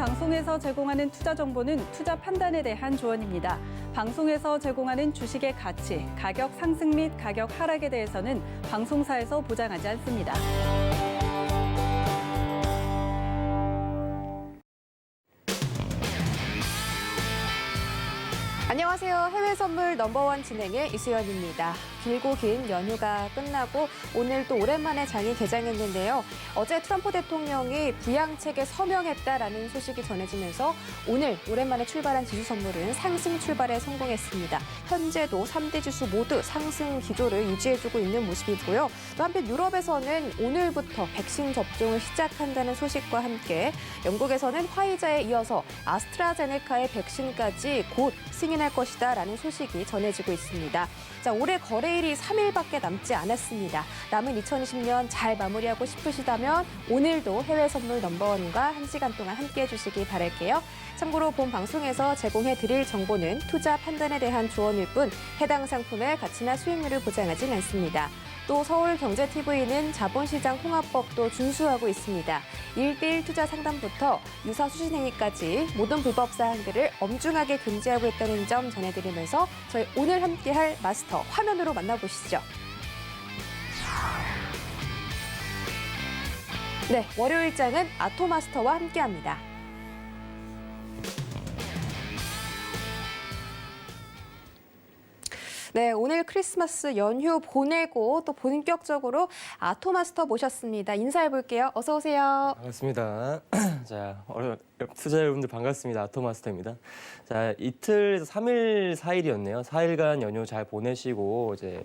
방송에서 제공하는 투자 정보는 투자 판단에 대한 조언입니다. 방송에서 제공하는 주식의 가치, 가격 상승 및 가격 하락에 대해서는 방송사에서 보장하지 않습니다. 안녕하세요. 해외 선물 넘버원 진행의 이수연입니다. 길고 긴 연휴가 끝나고 오늘 또 오랜만에 장이 개장했는데요. 어제 트럼프 대통령이 부양책에 서명했다라는 소식이 전해지면서 오늘 오랜만에 출발한 지수 선물은 상승 출발에 성공했습니다. 현재도 3대 지수 모두 상승 기조를 유지해주고 있는 모습이고요. 또 한편 유럽에서는 오늘부터 백신 접종을 시작한다는 소식과 함께 영국에서는 화이자에 이어서 아스트라제네카의 백신까지 곧 승인할 것이다라는 소식이 전해지고 있습니다. 자, 올해 거래일이 3일밖에 남지 않았습니다. 남은 2020년 잘 마무리하고 싶으시다면 오늘도 해외 선물 넘버원과 1시간 동안 함께해 주시기 바랄게요. 참고로 본 방송에서 제공해드릴 정보는 투자 판단에 대한 조언일 뿐 해당 상품의 가치나 수익률을 보장하진 않습니다. 또 서울경제TV는 자본시장 통합법도 준수하고 있습니다. 1대1 투자 상담부터 유사 수신행위까지 모든 불법 사항들을 엄중하게 금지하고 있다는 점 전해드리면서 저희 오늘 함께할 마스터 화면으로 만나보시죠. 네, 월요일장은 아토마스터와 함께합니다. 네, 오늘 크리스마스 연휴 보내고 또 본격적으로 아토마스터 모셨습니다. 인사해볼게요. 어서 오세요. 반갑습니다. 자, 투자 여러분들 반갑습니다. 아토마스터입니다. 자, 이틀에서 3일, 4일이었네요. 4일간 연휴 잘 보내시고 이제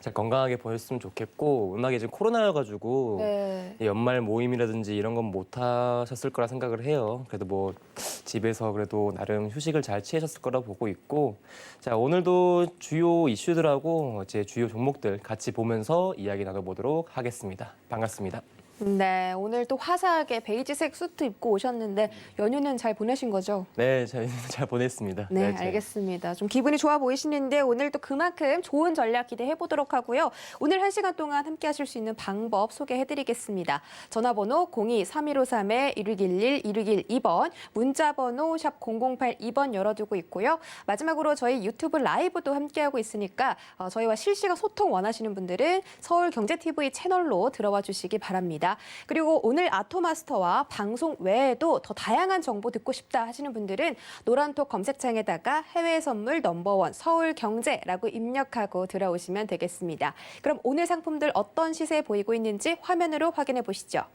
잘 건강하게 보냈으면 좋겠고 워낙에 지금 코로나여가지고 네. 연말 모임이라든지 이런 건 못 하셨을 거라 생각을 해요. 그래도 뭐 집에서 그래도 나름 휴식을 잘 취하셨을 거라 보고 있고 자 오늘도 주요 이슈들하고 제 주요 종목들 같이 보면서 이야기 나눠보도록 하겠습니다. 반갑습니다. 네, 오늘 또 화사하게 베이지색 수트 입고 오셨는데 연휴는 잘 보내신 거죠? 네, 저희는 잘 보냈습니다. 네, 알겠습니다. 좀 기분이 좋아 보이시는데 오늘 또 그만큼 좋은 전략 기대해 보도록 하고요. 오늘 1시간 동안 함께 하실 수 있는 방법 소개해 드리겠습니다. 전화번호 02-3153-1611-1612번, 문자번호 샵 0082번 열어두고 있고요. 마지막으로 저희 유튜브 라이브도 함께하고 있으니까 저희와 실시간 소통 원하시는 분들은 서울경제TV 채널로 들어와 주시기 바랍니다. 그리고 오늘 아토마스터와 방송 외에도 더 다양한 정보 듣고 싶다 하시는 분들은 노란톡 검색창에다가 해외 선물 넘버원 서울경제라고 입력하고 들어오시면 되겠습니다. 그럼 오늘 상품들 어떤 시세 보이고 있는지 화면으로 확인해 보시죠.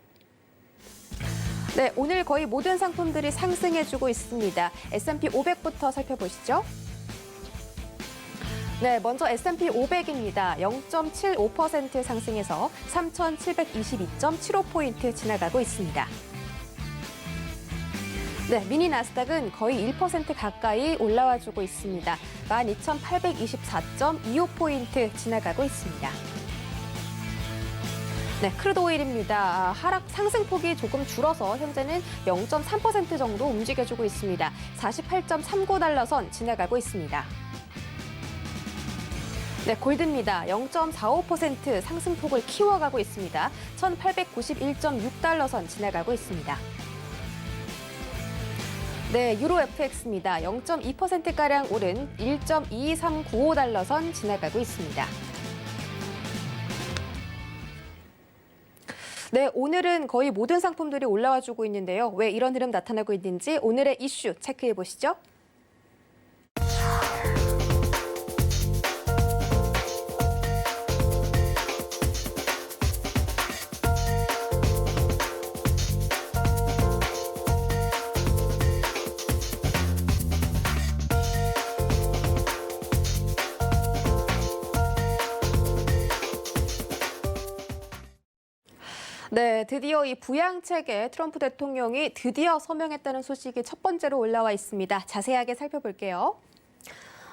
네, 오늘 거의 모든 상품들이 상승해주고 있습니다. S&P 500부터 살펴보시죠. 네, 먼저 S&P 500입니다. 0.75% 상승해서 3,722.75포인트 지나가고 있습니다. 네, 미니 나스닥은 거의 1% 가까이 올라와주고 있습니다. 12,824.25포인트 지나가고 있습니다. 네, 크루드 오일입니다. 상승폭이 조금 줄어서 현재는 0.3% 정도 움직여주고 있습니다. 48.39달러 선 지나가고 있습니다. 네, 골드입니다. 0.45% 상승폭을 키워가고 있습니다. 1,891.6달러 선 지나가고 있습니다. 네, 유로 FX입니다. 0.2%가량 오른 1.2395달러 선 지나가고 있습니다. 네, 오늘은 거의 모든 상품들이 올라와주고 있는데요. 왜 이런 흐름 나타나고 있는지 오늘의 이슈 체크해 보시죠. 네, 드디어 이 부양책에 트럼프 대통령이 드디어 서명했다는 소식이 첫 번째로 올라와 있습니다. 자세하게 살펴볼게요.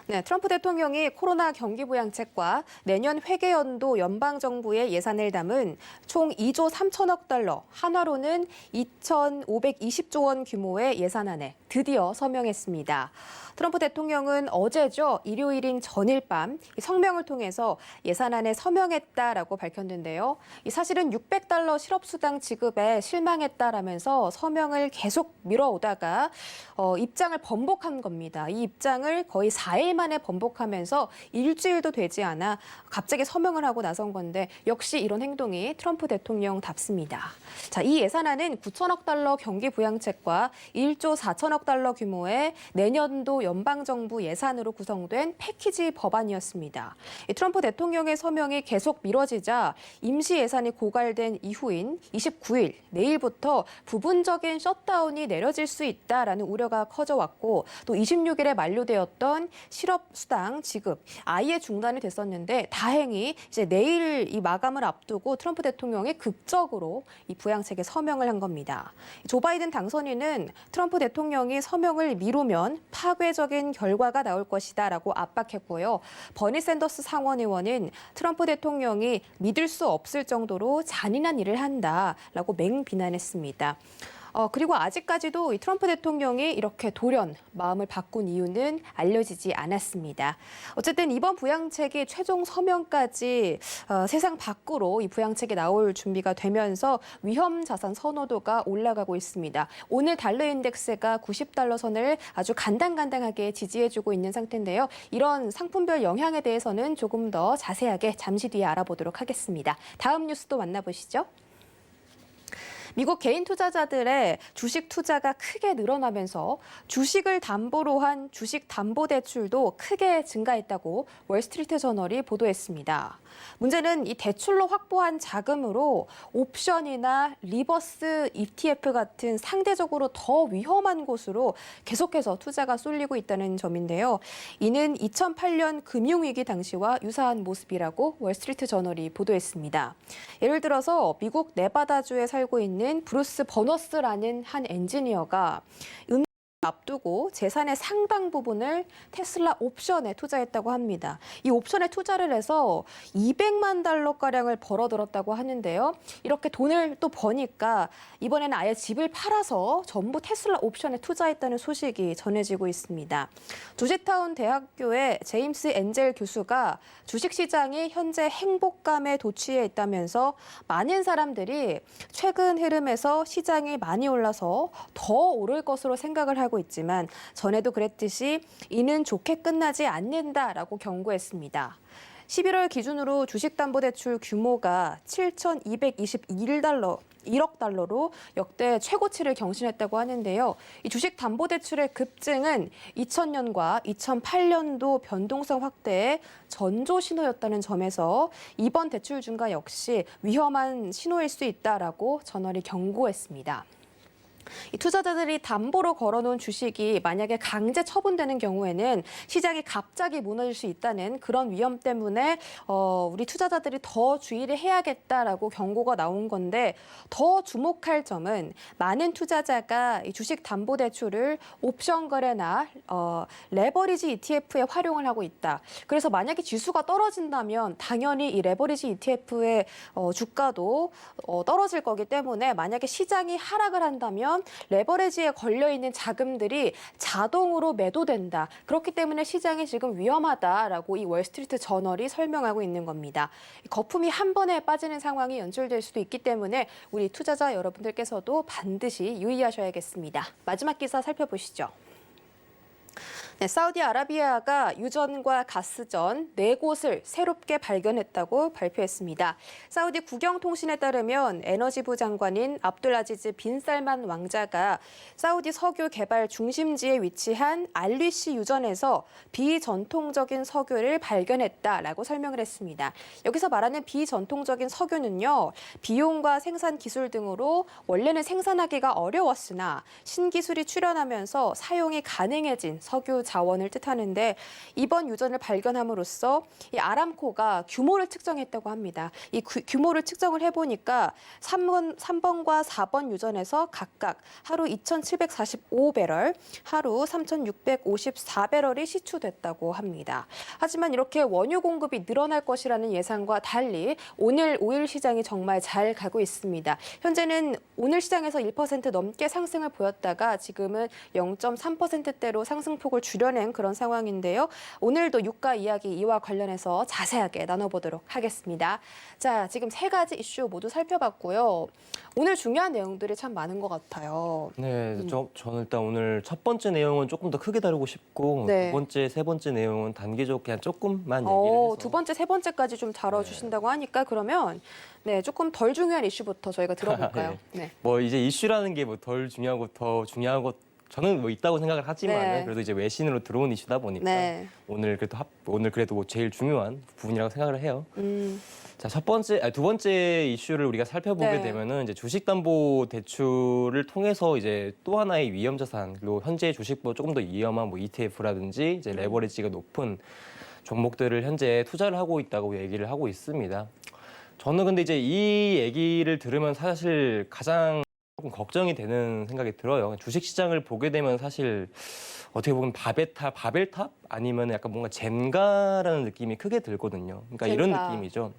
네, 트럼프 대통령이 코로나 경기 부양책과 내년 회계연도 연방정부의 예산을 담은 총 2조 3천억 달러, 한화로는 2,520조 원 규모의 예산안에 드디어 서명했습니다. 트럼프 대통령은 어제죠. 일요일인 전일 밤 성명을 통해서 예산안에 서명했다라고 밝혔는데요. 사실은 $600 실업수당 지급에 실망했다라면서 서명을 계속 미뤄오다가 입장을 번복한 겁니다. 이 입장을 거의 4일 만에 번복하면서 일주일도 되지 않아 갑자기 서명을 하고 나선 건데 역시 이런 행동이 트럼프 대통령답습니다. 자, 이 예산안은 $9천억 경기 부양책과 1조 4천억 달러 규모의 내년도 연방정부 예산으로 구성된 패키지 법안이었습니다. 트럼프 대통령의 서명이 계속 미뤄지자 임시 예산이 고갈된 이후인 29일 내일부터 부분적인 셧다운이 내려질 수 있다라는 우려가 커져왔고 또 26일에 만료되었던 실업수당 지급 아예 중단이 됐었는데 다행히 이제 내일 이 마감을 앞두고 트럼프 대통령이 극적으로 이 부양책에 서명을 한 겁니다. 조 바이든 당선인은 트럼프 대통령이 서명을 미루면 파괴적인 결과가 나올 것이다라고 압박했고요. 버니 샌더스 상원의원은 트럼프 대통령이 믿을 수 없을 정도로 잔인한 일을 한다라고 맹비난했습니다. 그리고 아직까지도 이 트럼프 대통령이 이렇게 돌연 마음을 바꾼 이유는 알려지지 않았습니다. 어쨌든 이번 부양책이 최종 서명까지 세상 밖으로 이 부양책이 나올 준비가 되면서 위험 자산 선호도가 올라가고 있습니다. 오늘 달러 인덱스가 $90 선을 아주 간당간당하게 지지해주고 있는 상태인데요. 이런 상품별 영향에 대해서는 조금 더 자세하게 잠시 뒤에 알아보도록 하겠습니다. 다음 뉴스도 만나보시죠. 미국 개인 투자자들의 주식 투자가 크게 늘어나면서 주식을 담보로 한 주식 담보 대출도 크게 증가했다고 월스트리트 저널이 보도했습니다. 문제는 이 대출로 확보한 자금으로 옵션이나 리버스 ETF 같은 상대적으로 더 위험한 곳으로 계속해서 투자가 쏠리고 있다는 점인데요. 이는 2008년 금융위기 당시와 유사한 모습이라고 월스트리트 저널이 보도했습니다. 예를 들어서 미국 네바다주에 살고 있는 브루스 버너스라는 한 엔지니어가 앞두고 재산의 상당 부분을 테슬라 옵션에 투자했다고 합니다. 이 옵션에 투자를 해서 $200만 가량을 벌어들었다고 하는데요. 이렇게 돈을 또 버니까 이번에는 아예 집을 팔아서 전부 테슬라 옵션에 투자했다는 소식이 전해지고 있습니다. 조지타운 대학교의 제임스 엔젤 교수가 주식시장이 현재 행복감에 도취해 있다면서 많은 사람들이 최근 흐름에서 시장이 많이 올라서 더 오를 것으로 생각을 하고 있지만 전에도 그랬듯이 이는 좋게 끝나지 않는다라고 경고했습니다. 11월 기준으로 주식담보대출 규모가 $7,221억 달러로 역대 최고치를 경신했다고 하는데요. 이 주식담보대출의 급증은 2000년과 2008년도 변동성 확대의 전조 신호였다는 점에서 이번 대출 증가 역시 위험한 신호일 수 있다라고 저널이 경고했습니다. 이 투자자들이 담보로 걸어놓은 주식이 만약에 강제 처분되는 경우에는 시장이 갑자기 무너질 수 있다는 그런 위험 때문에 우리 투자자들이 더 주의를 해야겠다라고 경고가 나온 건데 더 주목할 점은 많은 투자자가 이 주식 담보 대출을 옵션 거래나 레버리지 ETF에 활용을 하고 있다. 그래서 만약에 지수가 떨어진다면 당연히 이 레버리지 ETF의 주가도 떨어질 거기 때문에 만약에 시장이 하락을 한다면 레버리지에 걸려있는 자금들이 자동으로 매도된다. 그렇기 때문에 시장이 지금 위험하다라고 이 월스트리트 저널이 설명하고 있는 겁니다. 거품이 한 번에 빠지는 상황이 연출될 수도 있기 때문에 우리 투자자 여러분들께서도 반드시 유의하셔야겠습니다. 마지막 기사 살펴보시죠. 네, 사우디아라비아가 유전과 가스전 4곳을 새롭게 발견했다고 발표했습니다. 사우디 국영통신에 따르면 에너지부 장관인 압둘아지즈 빈 살만 왕자가 사우디 석유 개발 중심지에 위치한 알리시 유전에서 비전통적인 석유를 발견했다라고 설명을 했습니다. 여기서 말하는 비전통적인 석유는요, 비용과 생산 기술 등으로 원래는 생산하기가 어려웠으나 신기술이 출현하면서 사용이 가능해진 석유 자원을 뜻하는데 이번 유전을 발견함으로써 이 아람코가 규모를 측정했다고 합니다. 이 규모를 측정을 해보니까 3번과 4번 유전에서 각각 하루 2,745배럴, 하루 3,654배럴이 시추됐다고 합니다. 하지만 이렇게 원유 공급이 늘어날 것이라는 예상과 달리 오늘 오일 시장이 정말 잘 가고 있습니다. 현재는 오늘 시장에서 1% 넘게 상승을 보였다가 지금은 0.3%대로 상승폭을 줄여낸 그런 상황인데요. 오늘도 유가 이야기 이와 관련해서 자세하게 나눠보도록 하겠습니다. 자, 지금 세 가지 이슈 모두 살펴봤고요. 오늘 중요한 내용들이 참 많은 것 같아요. 네, 저는 일단 오늘 첫 번째 내용은 조금 더 크게 다루고 싶고 네. 두 번째, 세 번째 내용은 단계적 그냥 조금만 얘기를 해서 두 번째, 세 번째까지 좀 다뤄주신다고 하니까 그러면 네, 조금 덜 중요한 이슈부터 저희가 들어볼까요? 네. 뭐 이제 이슈라는 게 뭐 덜 중요하고 더 중요한 것 저는 뭐 있다고 생각을 하지만 네. 그래도 이제 외신으로 들어온 이슈다 보니까 네. 오늘 그래도 뭐 제일 중요한 부분이라고 생각을 해요. 자, 두 번째 이슈를 우리가 살펴보게 네. 되면은 이제 주식담보대출을 통해서 이제 또 하나의 위험 자산, 그리고 현재 주식보다 조금 더 위험한 뭐 ETF라든지 이제 레버리지가 높은 종목들을 현재 투자를 하고 있다고 얘기를 하고 있습니다. 저는 근데 이제 이 얘기를 들으면 사실 가장 조금 걱정이 되는 생각이 들어요. 주식시장을 보게 되면 사실 어떻게 보면 바벨탑 아니면 약간 뭔가 젠가라는 느낌이 크게 들거든요. 그러니까 이런 젠가. 느낌이죠.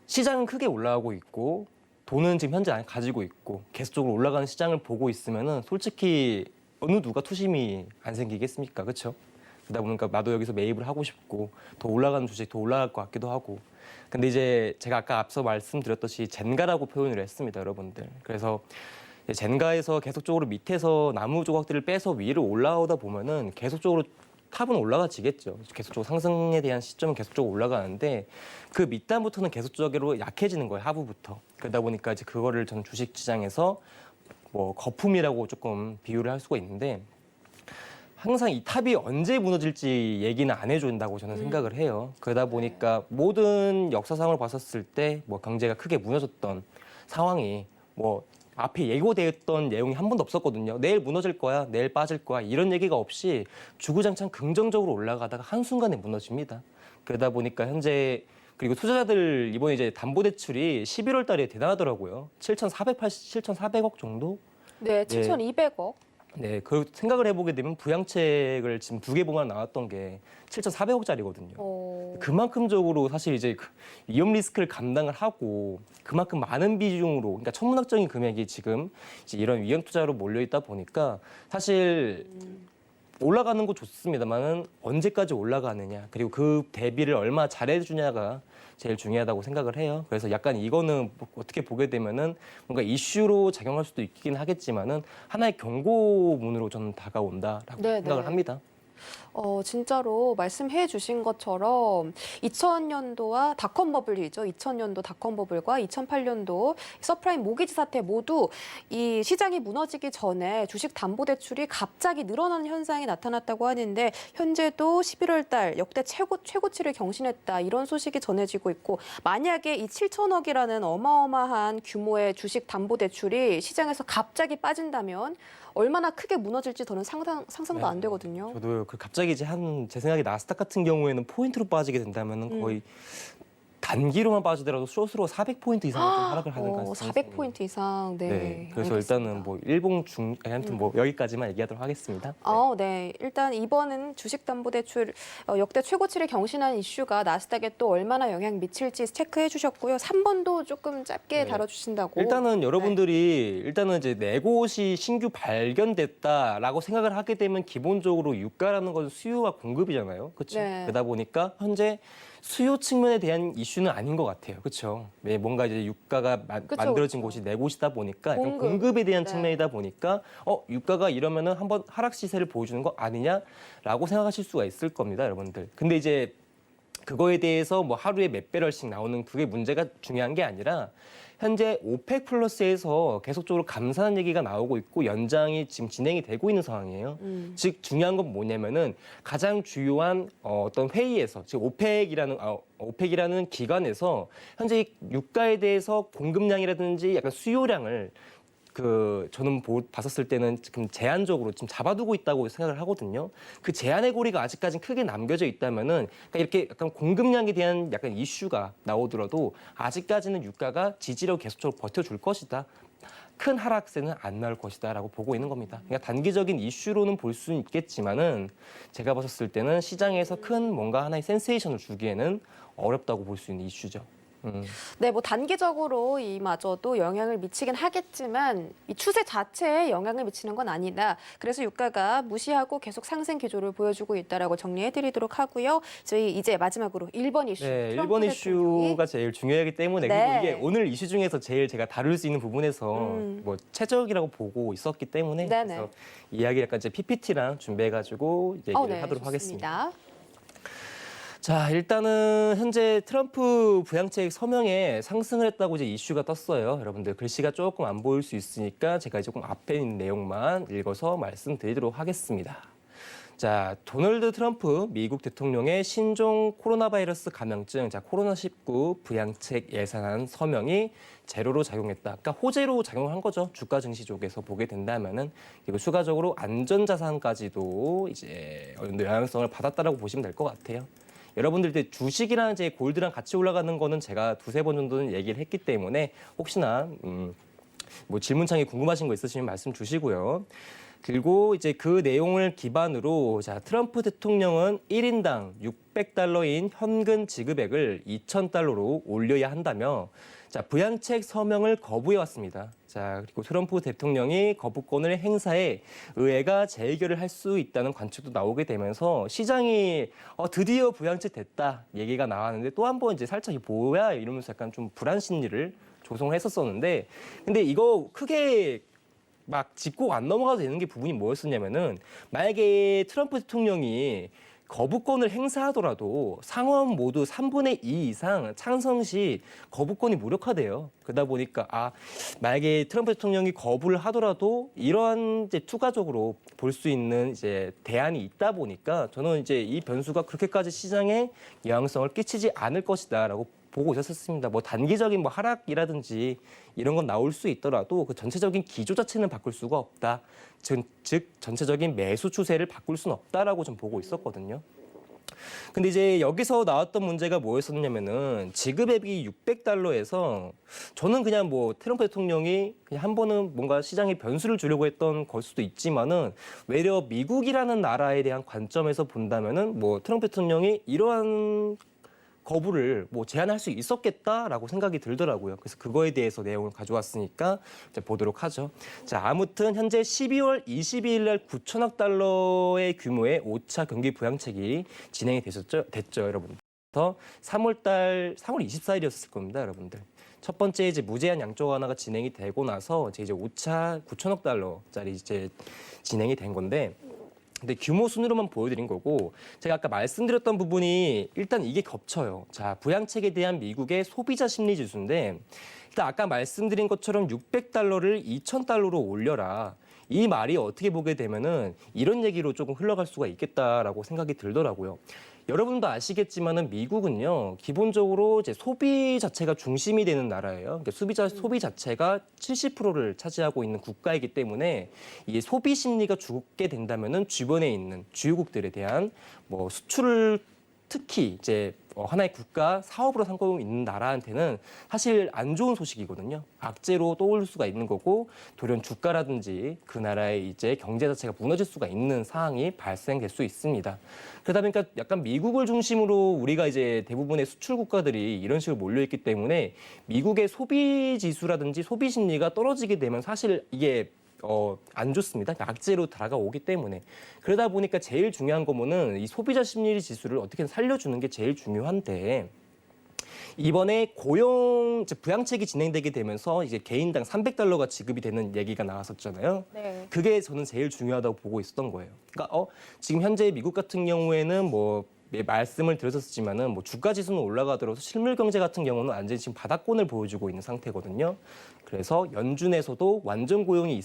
시장은 크게 올라가고 있고 돈은 지금 현재 안 가지고 있고 계속적으로 올라가는 시장을 보고 있으면은 솔직히 어느 누가 투심이 안 생기겠습니까? 그렇죠? 그러다 보니까 나도 여기서 매입을 하고 싶고 더 올라가는 주식 더 올라갈 것 같기도 하고. 근데 이제 제가 아까 앞서 말씀드렸듯이 젠가라고 표현을 했습니다, 여러분들. 그래서 젠가에서 계속적으로 밑에서 나무 조각들을 빼서 위로 올라오다 보면은 계속적으로 탑은 올라가지겠죠. 계속적으로 상승에 대한 시점은 계속적으로 올라가는데 그 밑단부터는 계속적으로 약해지는 거예요, 하부부터. 그러다 보니까 이제 그거를 저는 주식시장에서 뭐 거품이라고 조금 비유를 할 수가 있는데 항상 이 탑이 언제 무너질지 얘기는 안 해준다고 저는 생각을 해요. 그러다 보니까 모든 역사상을 봤었을 때 뭐 경제가 크게 무너졌던 상황이 뭐 앞에 예고되었던 내용이 한 번도 없었거든요. 내일 무너질 거야, 내일 빠질 거야 이런 얘기가 없이 주구장창 긍정적으로 올라가다가 한순간에 무너집니다. 그러다 보니까 현재 그리고 투자자들 이번에 이제 담보대출이 11월 달에 대단하더라고요. 7,400억 정도? 네, 7,200억. 네, 그 생각을 해보게 되면 부양책을 지금 2개 보면 나왔던 게 7,400억짜리거든요. 그만큼적으로 사실 이제 위험 리스크를 감당을 하고 그만큼 많은 비중으로, 그러니까 천문학적인 금액이 지금 이제 이런 위험 투자로 몰려 있다 보니까 사실 올라가는 거 좋습니다만은 언제까지 올라가느냐, 그리고 그 대비를 얼마나 잘해주냐가 제일 중요하다고 생각을 해요. 그래서 약간 이거는 어떻게 보게 되면은 뭔가 이슈로 작용할 수도 있긴 하겠지만은 하나의 경고문으로 저는 다가온다라고 생각을 합니다. 진짜로 말씀해 주신 것처럼 2000년도와 닷컴 버블이죠. 2000년도 닷컴 버블과 2008년도 서프라임 모기지 사태 모두 이 시장이 무너지기 전에 주식 담보 대출이 갑자기 늘어나는 현상이 나타났다고 하는데 현재도 11월 달 역대 최고치를 경신했다. 이런 소식이 전해지고 있고 만약에 이 7천억이라는 어마어마한 규모의 주식 담보 대출이 시장에서 갑자기 빠진다면 얼마나 크게 무너질지 저는 상상도 안 되거든요. 저도 갑자기 이제 제 생각에 나스닥 같은 경우에는 포인트로 빠지게 된다면은 거의 단기로만 빠지더라도 숏으로 400포인트 이상 좀 하락을 하는 가능성이 400포인트 이상. 네. 네. 그래서 알겠습니다. 일단은 뭐 아무튼 뭐 여기까지만 얘기하도록 하겠습니다. 네. 일단 이번은 주식담보대출 역대 최고치를 경신한 이슈가 나스닥에 또 얼마나 영향 미칠지 체크해 주셨고요. 3번도 조금 짧게 네. 다뤄주신다고. 일단은 여러분들이 일단은 이제 내 곳이 신규 발견됐다라고 생각을 하게 되면 기본적으로 유가라는 건 수요와 공급이잖아요. 그렇죠? 네. 그러다 보니까 현재 수요 측면에 대한 이슈는 아닌 것 같아요. 그렇죠? 네, 뭔가 이제 유가가 만들어진 곳이 내 곳이다 보니까 약간 공급에 대한 측면이다 보니까 유가가 이러면은 한번 하락 시세를 보여주는 거 아니냐라고 생각하실 수가 있을 겁니다, 여러분들. 근데 이제 그거에 대해서 뭐 하루에 몇 배럴씩 나오는 그게 문제가 중요한 게 아니라 현재 오펙 플러스에서 계속적으로 감산한 얘기가 나오고 있고 연장이 지금 진행이 되고 있는 상황이에요. 즉 중요한 건 뭐냐면은 가장 주요한 어떤 회의에서 즉 오펙이라는 기관에서 현재 유가에 대해서 공급량이라든지 약간 수요량을 저는 봤었을 때는 지금 제한적으로 지금 잡아두고 있다고 생각을 하거든요. 그 제한의 고리가 아직까지 크게 남겨져 있다면은 그러니까 이렇게 약간 공급량에 대한 약간 이슈가 나오더라도 아직까지는 유가가 지지력 계속적으로 버텨줄 것이다. 큰 하락세는 안 나올 것이다라고 보고 있는 겁니다. 그러니까 단기적인 이슈로는 볼 수는 있겠지만은 제가 봤었을 때는 시장에서 큰 뭔가 하나의 센세이션을 주기에는 어렵다고 볼 수 있는 이슈죠. 네, 뭐 단기적으로 이마저도 영향을 미치긴 하겠지만 이 추세 자체에 영향을 미치는 건 아니다. 그래서 유가가 무시하고 계속 상승 기조를 보여주고 있다라고 정리해드리도록 하고요. 저희 이제 마지막으로 1번 이슈. 네, 트럼프 1번 대통령이 이슈가 제일 중요하기 때문에 네. 그리고 이게 오늘 이슈 중에서 제일 제가 다룰 수 있는 부분에서 뭐 최적이라고 보고 있었기 때문에 네네. 그래서 이야기 약간 이제 PPT랑 준비해가지고 얘기를 네, 하도록 하겠습니다. 좋습니다. 자, 일단은 현재 트럼프 부양책 서명에 상승을 했다고 이제 이슈가 떴어요. 여러분들 글씨가 조금 안 보일 수 있으니까 제가 조금 앞에 있는 내용만 읽어서 말씀드리도록 하겠습니다. 자, 도널드 트럼프 미국 대통령의 신종 코로나 바이러스 감염증, 코로나19 부양책 예산안 서명이 제로로 작용했다. 그러니까 호재로 작용한 거죠. 주가 증시 쪽에서 보게 된다면은 그리고 추가적으로 안전자산까지도 이제 어느 정도 영향성을 받았다라고 보시면 될 것 같아요. 여러분들 주식이랑 이제 골드랑 같이 올라가는 거는 제가 두세 번 정도는 얘기를 했기 때문에 혹시나 뭐 질문창에 궁금하신 거 있으시면 말씀 주시고요. 그리고 이제 그 내용을 기반으로 트럼프 대통령은 1인당 600달러인 현금 지급액을 2,000달러로 올려야 한다며 부양책 서명을 거부해 왔습니다. 그리고 트럼프 대통령이 거부권을 행사해 의회가 재의결을 할 수 있다는 관측도 나오게 되면서 시장이 드디어 부양책 됐다 얘기가 나왔는데 또 한 번 이제 살짝 뭐야 이러면서 약간 좀 불안 심리를 조성을 했었었는데 근데 이거 크게 막 짚고 안 넘어가도 되는 게 부분이 뭐였었냐면은 만약에 트럼프 대통령이 거부권을 행사하더라도 상원 모두 3분의 2 이상 찬성 시 거부권이 무력화돼요. 그러다 보니까 만약에 트럼프 대통령이 거부를 하더라도 이러한 이제 투가적으로 볼 수 있는 이제 대안이 있다 보니까 저는 이제 이 변수가 그렇게까지 시장에 영향성을 끼치지 않을 것이다라고 보고 있었습니다. 뭐 단기적인 뭐 하락이라든지 이런 건 나올 수 있더라도 그 전체적인 기조 자체는 바꿀 수가 없다. 즉 전체적인 매수 추세를 바꿀 수는 없다라고 좀 보고 있었거든요. 근데 이제 여기서 나왔던 문제가 뭐였었냐면은 지급액이 600달러에서 저는 그냥 뭐 트럼프 대통령이 그냥 한 번은 뭔가 시장에 변수를 주려고 했던 걸 수도 있지만은 외려 미국이라는 나라에 대한 관점에서 본다면은 뭐 트럼프 대통령이 이러한 거부를 뭐 제한할 수 있었겠다라고 생각이 들더라고요. 그래서 그거에 대해서 내용을 가져왔으니까 이제 보도록 하죠. 아무튼 현재 12월 22일 날 9천억 달러의 규모의 5차 경기 부양책이 진행이 됐죠, 여러분. 3월 24일이었을 겁니다, 여러분들. 첫 번째 이제 무제한 양적 완화가 진행이 되고 나서 이제 5차 9천억 달러짜리 이제 진행이 된 건데 근데 규모 순으로만 보여드린 거고 제가 아까 말씀드렸던 부분이 일단 이게 겹쳐요. 부양책에 대한 미국의 소비자 심리 지수인데 일단 아까 말씀드린 것처럼 600달러를 2,000달러로 올려라. 이 말이 어떻게 보게 되면은 이런 얘기로 조금 흘러갈 수가 있겠다라고 생각이 들더라고요. 여러분도 아시겠지만은 미국은요 기본적으로 이제 소비 자체가 중심이 되는 나라예요. 그러니까 소비 자체가 70%를 차지하고 있는 국가이기 때문에 이 소비 심리가 죽게 된다면은 주변에 있는 주요국들에 대한 뭐 수출을 특히 이제 하나의 국가 사업으로 삼고 있는 나라한테는 사실 안 좋은 소식이거든요. 악재로 떠올 수가 있는 거고 돌연 주가라든지 그 나라의 이제 경제 자체가 무너질 수가 있는 상황이 발생될 수 있습니다. 그러다 보니까 약간 미국을 중심으로 우리가 이제 대부분의 수출 국가들이 이런 식으로 몰려있기 때문에 미국의 소비 지수라든지 소비 심리가 떨어지게 되면 사실 이게 안 좋습니다. 악재로 다가오기 때문에. 그러다 보니까 제일 중요한 거는 이 소비자 심리 지수를 어떻게든 살려주는 게 제일 중요한데 이번에 부양책이 진행되게 되면서 이제 개인당 300달러가 지급이 되는 얘기가 나왔었잖아요. 네. 그게 저는 제일 중요하다고 보고 있었던 거예요. 그러니까 지금 현재 미국 같은 경우에는 뭐 말씀을 드렸었지만은 뭐 주가 지수는 올라가더라도 실물 경제 같은 경우는 완전히 지금 바닥권을 보여주고 있는 상태거든요. 그래서 연준에서도 완전 고용이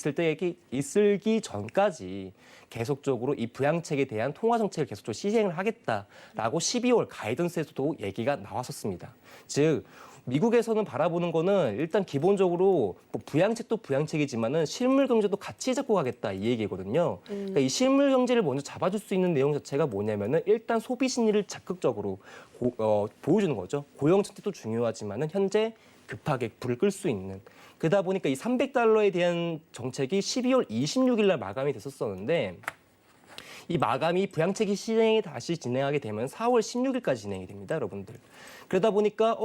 있을기 전까지 계속적으로 이 부양책에 대한 통화 정책을 계속적으로 시행을 하겠다라고 12월 가이던스에서도 얘기가 나왔었습니다. 즉 미국에서는 바라보는 거는 일단 기본적으로 뭐 부양책도 부양책이지만은 실물 경제도 같이 잡고 가겠다 이 얘기거든요. 그러니까 이 실물 경제를 먼저 잡아줄 수 있는 내용 자체가 뭐냐면은 일단 소비 심리를 적극적으로 보여주는 거죠. 고용 정책도 중요하지만은 현재 급하게 불을 끌 수 있는. 그러다 보니까 이 $300에 대한 정책이 12월 26일 날 마감이 됐었었는데 이 마감이 부양책이 시행이 다시 진행하게 되면 4월 16일까지 진행이 됩니다, 여러분들. 그러다 보니까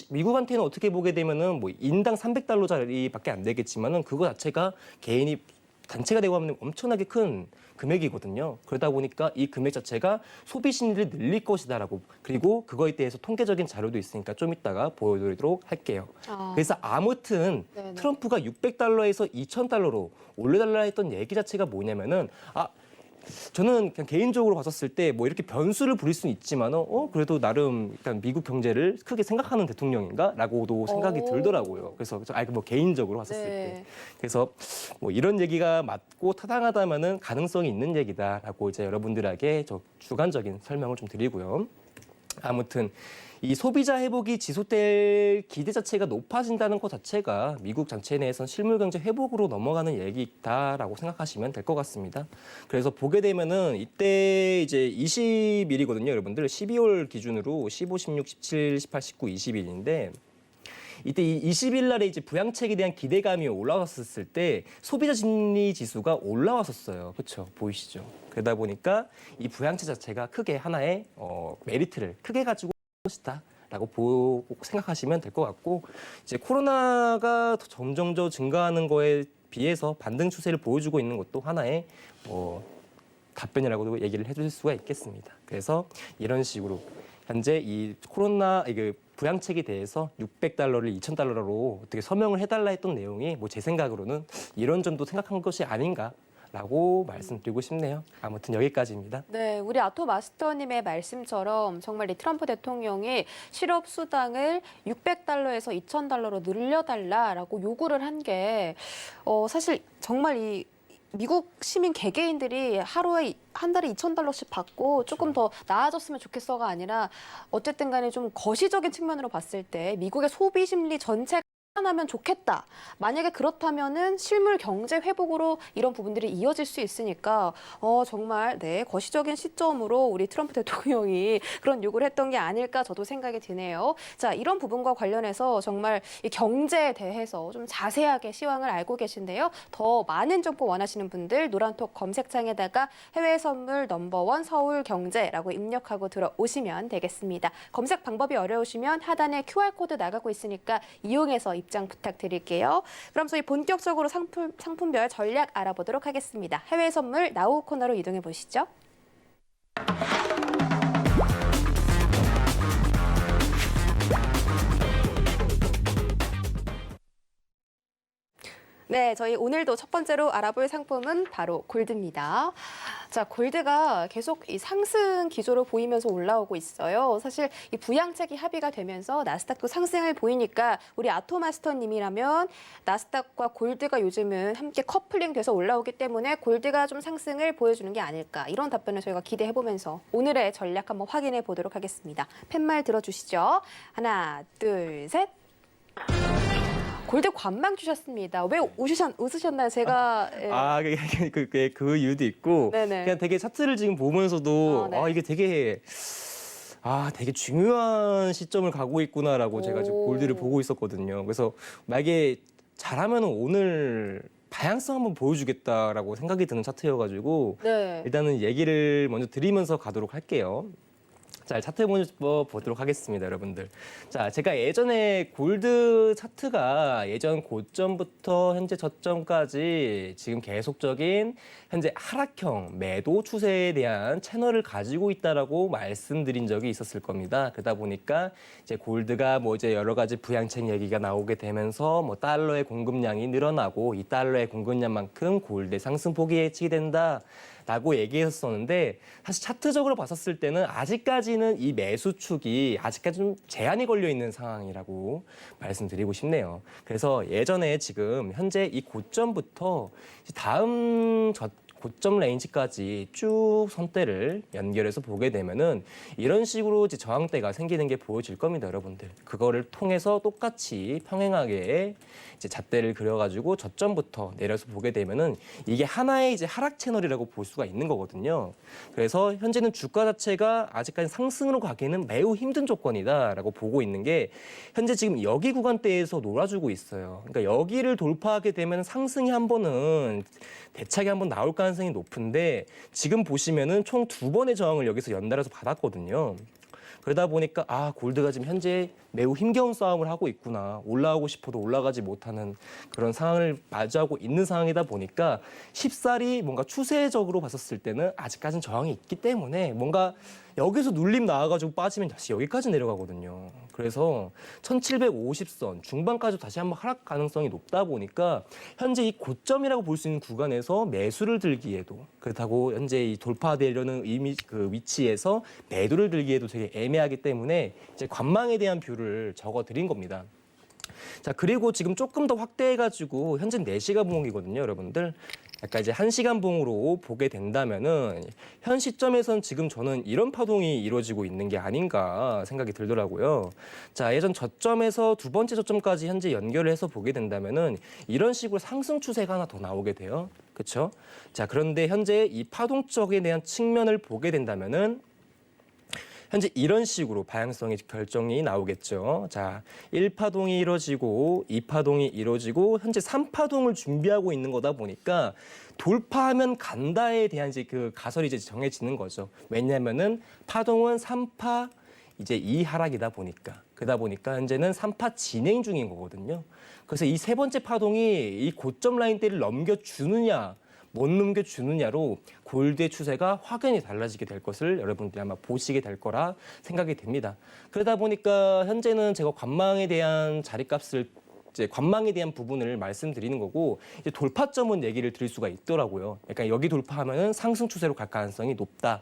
미국한테는 어떻게 보게 되면은 뭐 인당 $300짜리밖에 안 되겠지만은 그거 자체가 개인이 단체가 되고 하면 엄청나게 큰 금액이거든요. 그러다 보니까 이 금액 자체가 소비 심리를 늘릴 것이다라고 그리고 그거에 대해서 통계적인 자료도 있으니까 좀 이따가 보여드리도록 할게요. 그래서 아무튼 네네. 트럼프가 $600에서 $2,000로 올려달라 했던 얘기 자체가 뭐냐면은 저는 그냥 개인적으로 봤었을 때 뭐 이렇게 변수를 부릴 수는 있지만 그래도 나름 일단 미국 경제를 크게 생각하는 대통령인가라고도 생각이 들더라고요. 그래서 뭐 개인적으로 봤었을 때 그래서 뭐 이런 얘기가 맞고 타당하다면은 가능성이 있는 얘기다라고 이제 여러분들에게 저 주관적인 설명을 좀 드리고요. 아무튼 이 소비자 회복이 지속될 기대 자체가 높아진다는 것 자체가 미국 전체 내에선 실물 경제 회복으로 넘어가는 얘기다라고 생각하시면 될 것 같습니다. 그래서 보게 되면은 이때 이제 20일이거든요, 여러분들. 12월 기준으로 15, 16, 17, 18, 19, 20일인데 이때 이 20일 날에 이제 부양책에 대한 기대감이 올라왔었을 때 소비자 심리 지수가 올라왔었어요. 그렇죠? 보이시죠? 그러다 보니까 이 부양책 자체가 크게 하나의 메리트를 크게 가지고 것이다라고 보고 생각하시면 될 것 같고 이제 코로나가 점점 더 증가하는 거에 비해서 반등 추세를 보여주고 있는 것도 하나의 답변이라고도 얘기를 해줄 수가 있겠습니다. 그래서 이런 식으로 현재 이 코로나 부양책에 대해서 $600를 $2,000로 어떻게 서명을 해달라 했던 내용이 뭐 제 생각으로는 이런 점도 생각한 것이 아닌가. 라고 말씀드리고 싶네요. 아무튼 여기까지입니다. 네, 우리 아토 마스터님의 말씀처럼 정말 이 트럼프 대통령이 실업 수당을 $600에서 $2,000로 늘려달라라고 요구를 한 게 사실 정말 이 미국 시민 개개인들이 하루에 한 달에 $2,000씩 받고 조금 더 나아졌으면 좋겠어가 아니라 어쨌든 간에 좀 거시적인 측면으로 봤을 때 미국의 소비 심리 전체가 하면 좋겠다. 만약에 그렇다면은 실물 경제 회복으로 이런 부분들이 이어질 수 있으니까 정말 거시적인 시점으로 우리 트럼프 대통령이 그런 요구를 했던 게 아닐까 저도 생각이 드네요. 자, 이런 부분과 관련해서 정말 이 경제에 대해서 좀 자세하게 시황을 알고 계신데요. 더 많은 정보 원하시는 분들 노란톡 검색창에다가 해외 선물 넘버원 서울 경제라고 입력하고 들어오시면 되겠습니다. 검색 방법이 어려우시면 하단에 QR코드 나가고 있으니까 이용해서 입장 부탁드릴게요. 그럼 저희 본격적으로 상품별 전략 알아보도록 하겠습니다. 해외 선물 나우 코너로 이동해 보시죠. 네, 저희 오늘도 첫 번째로 알아볼 상품은 바로 골드입니다. 자, 골드가 계속 이 상승 기조로 보이면서 올라오고 있어요. 사실 이 부양책이 합의가 되면서 나스닥도 상승을 보이니까 우리 아토마스터님이라면 나스닥과 골드가 요즘은 함께 커플링 돼서 올라오기 때문에 골드가 좀 상승을 보여주는 게 아닐까 이런 답변을 저희가 기대해보면서 오늘의 전략 한번 확인해 보도록 하겠습니다. 펜말 들어주시죠. 하나, 둘, 셋. 골드 관망 주셨습니다. 왜 웃으셨나요? 제가 그 이유도 있고 네네. 그냥 되게 차트를 지금 보면서도 네. 이게 되게 중요한 시점을 가고 있구나라고 제가 지금 골드를 보고 있었거든요. 그래서 만약에 잘하면 오늘 다양성 한번 보여주겠다라고 생각이 드는 차트여가지고 네. 일단은 얘기를 먼저 드리면서 가도록 할게요. 자, 차트 먼저 보도록 하겠습니다, 여러분들. 자, 제가 예전에 골드 차트가 예전 고점부터 현재 저점까지 지금 계속적인 현재 하락형 매도 추세에 대한 채널을 가지고 있다라고 말씀드린 적이 있었을 겁니다. 그러다 보니까 이제 골드가 뭐 이제 여러 가지 부양책 얘기가 나오게 되면서 뭐 달러의 공급량이 늘어나고 이 달러의 공급량만큼 골드의 상승폭이 예측이 된다. 라고 얘기했었는데 사실 차트적으로 봤었을 때는 아직까지는 이 매수축이 아직까지 좀 제한이 걸려 있는 상황이라고 말씀드리고 싶네요. 그래서 예전에 지금 현재 이 고점부터 다음 고점 레인지까지 쭉 선대를 연결해서 보게 되면은 이런 식으로 이제 저항대가 생기는 게 보여질 겁니다, 여러분들. 그거를 통해서 똑같이 평행하게 이제 잣대를 그려가지고 저점부터 내려서 보게 되면은 이게 하나의 이제 하락 채널이라고 볼 수가 있는 거거든요. 그래서 현재는 주가 자체가 아직까지 상승으로 가기에는 매우 힘든 조건이다라고 보고 있는 게 현재 지금 여기 구간대에서 놀아주고 있어요. 그러니까 여기를 돌파하게 되면 상승이 한 번은 대차게 한번 나올 가능성이 높은데 지금 보시면은 총 2번의 저항을 여기서 연달아서 받았거든요. 그러다 보니까 골드가 지금 현재 매우 힘겨운 싸움을 하고 있구나. 올라가고 싶어도 올라가지 못하는 그런 상황을 마주하고 있는 상황이다 보니까 쉽사리 뭔가 추세적으로 봤었을 때는 아직까지는 저항이 있기 때문에 뭔가 여기서 눌림 나와가지고 빠지면 다시 여기까지 내려가거든요. 그래서 1750선 중반까지 다시 한번 하락 가능성이 높다 보니까 현재 이 고점이라고 볼 수 있는 구간에서 매수를 들기에도 그렇다고 현재 이 돌파되려는 위치에서 매도를 들기에도 되게 애매하기 때문에 이제 관망에 대한 뷰를 적어드린 겁니다. 자, 그리고 지금 조금 더 확대해가지고 현재 4시간 봉이거든요, 여러분들. 약간 이제 1시간 봉으로 보게 된다면은 현 시점에선 지금 저는 이런 파동이 이루어지고 있는 게 아닌가 생각이 들더라고요. 자, 예전 저점에서 2번째 저점까지 현재 연결을 해서 보게 된다면은 이런 식으로 상승 추세가 하나 더 나오게 돼요. 그렇죠? 자, 그런데 현재 이 파동적에 대한 측면을 보게 된다면은 현재 이런 식으로 방향성의 결정이 나오겠죠. 자, 1파동이 이루어지고 2파동이 이루어지고 현재 3파동을 준비하고 있는 거다 보니까 돌파하면 간다에 대한 이제 그 가설이 이제 정해지는 거죠. 왜냐면은 파동은 3파 이제 2 하락이다 보니까. 그러다 보니까 현재는 3파 진행 중인 거거든요. 그래서 이 3번째 파동이 이 고점 라인대를 넘겨주느냐 못 넘겨주느냐로 골드의 추세가 확연히 달라지게 될 것을 여러분들이 아마 보시게 될 거라 생각이 됩니다. 그러다 보니까 현재는 제가 관망에 대한 자리값을 이제 관망에 대한 부분을 말씀드리는 거고 이제 돌파점은 얘기를 드릴 수가 있더라고요. 그러니까 여기 돌파하면은 상승 추세로 갈 가능성이 높다.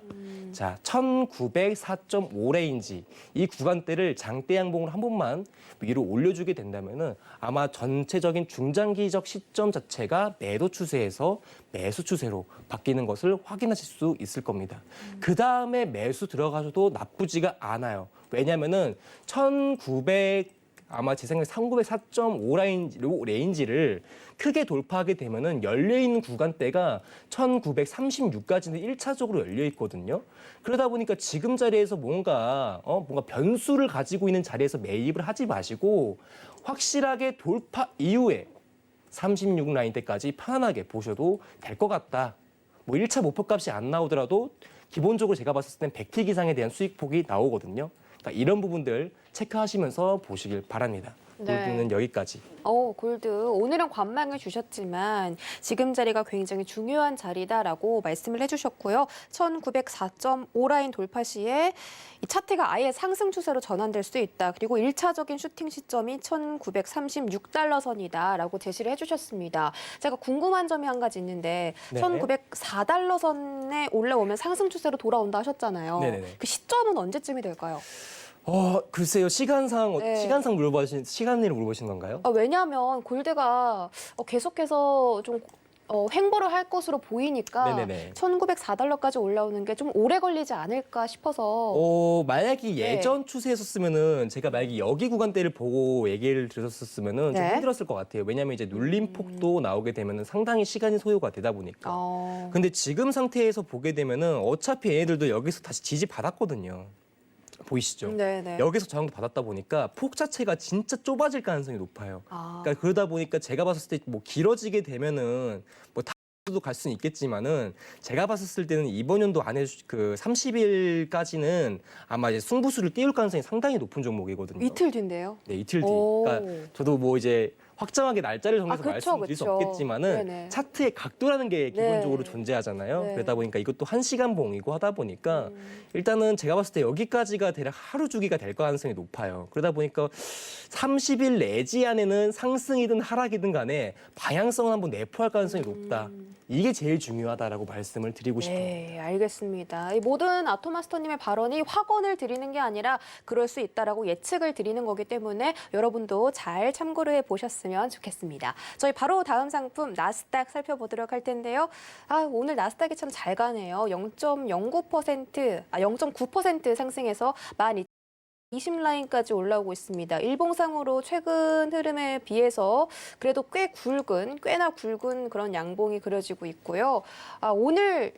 자, 1904.5 레인지 이 구간대를 장대 양봉을 한 번만 위로 올려주게 된다면은 아마 전체적인 중장기적 시점 자체가 매도 추세에서 매수 추세로 바뀌는 것을 확인하실 수 있을 겁니다. 그 다음에 매수 들어가셔도 나쁘지가 않아요. 왜냐면은 1900 아마 제 생각에 1904.5 레인지를 크게 돌파하게 되면은 열려있는 구간대가 1936까지는 1차적으로 열려 있거든요. 그러다 보니까 지금 자리에서 뭔가 변수를 가지고 있는 자리에서 매입을 하지 마시고 확실하게 돌파 이후에 36 라인대까지 편안하게 보셔도 될 것 같다. 뭐 1차 목표값이 안 나오더라도 기본적으로 제가 봤을 땐 100틱 이상에 대한 수익폭이 나오거든요. 그러니까 이런 부분들 체크하시면서 보시길 바랍니다. 골드는 여기까지. 골드. 오늘은 관망을 주셨지만 지금 자리가 굉장히 중요한 자리다라고 말씀을 해주셨고요. 1904.5 라인 돌파 시에 이 차트가 아예 상승 추세로 전환될 수 있다. 그리고 1차적인 슈팅 시점이 1936달러 선이다라고 제시를 해주셨습니다. 제가 궁금한 점이 한 가지 있는데 1904달러 선에 올라오면 상승 추세로 돌아온다 하셨잖아요. 네네네. 그 시점은 언제쯤이 될까요? 글쎄요. 시간상 시간을 물어보시는 건가요? 왜냐하면 골드가 계속해서 좀 횡보를 할 것으로 보이니까 네네네. 1904달러까지 올라오는 게 좀 오래 걸리지 않을까 싶어서. 만약에 예전 추세였었으면은 제가 만약에 여기 구간대를 보고 얘기를 드렸었으면은 좀 힘들었을 것 같아요. 왜냐하면 이제 눌림폭도 나오게 되면은 상당히 시간이 소요가 되다 보니까. 근데 지금 상태에서 보게 되면은 어차피 얘네들도 여기서 다시 지지 받았거든요. 보이시죠? 네네. 여기서 저항도 받았다 보니까 폭 자체가 진짜 좁아질 가능성이 높아요. 그러니까 그러다 보니까 제가 봤을 때 뭐 길어지게 되면은 뭐 다도 갈 수는 있겠지만은 제가 봤을 때는 이번 연도 안에 그 30일까지는 아마 이제 승부수를 띄울 가능성이 상당히 높은 종목이거든요. 이틀 뒤인데요? 네, 이틀 뒤. 그러니까 저도 뭐 이제 확정하게 날짜를 정해서 말씀드릴 수 없겠지만은 네네. 차트의 각도라는 게 기본적으로 네. 존재하잖아요. 네. 그러다 보니까 이것도 1시간 봉이고 하다 보니까 일단은 제가 봤을 때 여기까지가 대략 하루 주기가 될 가능성이 높아요. 그러다 보니까 30일 내지 안에는 상승이든 하락이든 간에 방향성을 한번 내포할 가능성이 높다. 이게 제일 중요하다라고 말씀을 드리고 싶어요. 네, 알겠습니다. 이 모든 아토마스터님의 발언이 확언을 드리는 게 아니라 그럴 수 있다라고 예측을 드리는 거기 때문에 여러분도 잘 참고를 해보셨으면 있었으면 좋겠습니다. 저희 바로 다음 상품 나스닥 살펴보도록 할 텐데요. 오늘 나스닥이 참 잘 가네요. 0.9% 상승해서 20 라인까지 올라오고 있습니다. 일봉상으로 최근 흐름에 비해서 그래도 꽤나 굵은 그런 양봉이 그려지고 있고요. 오늘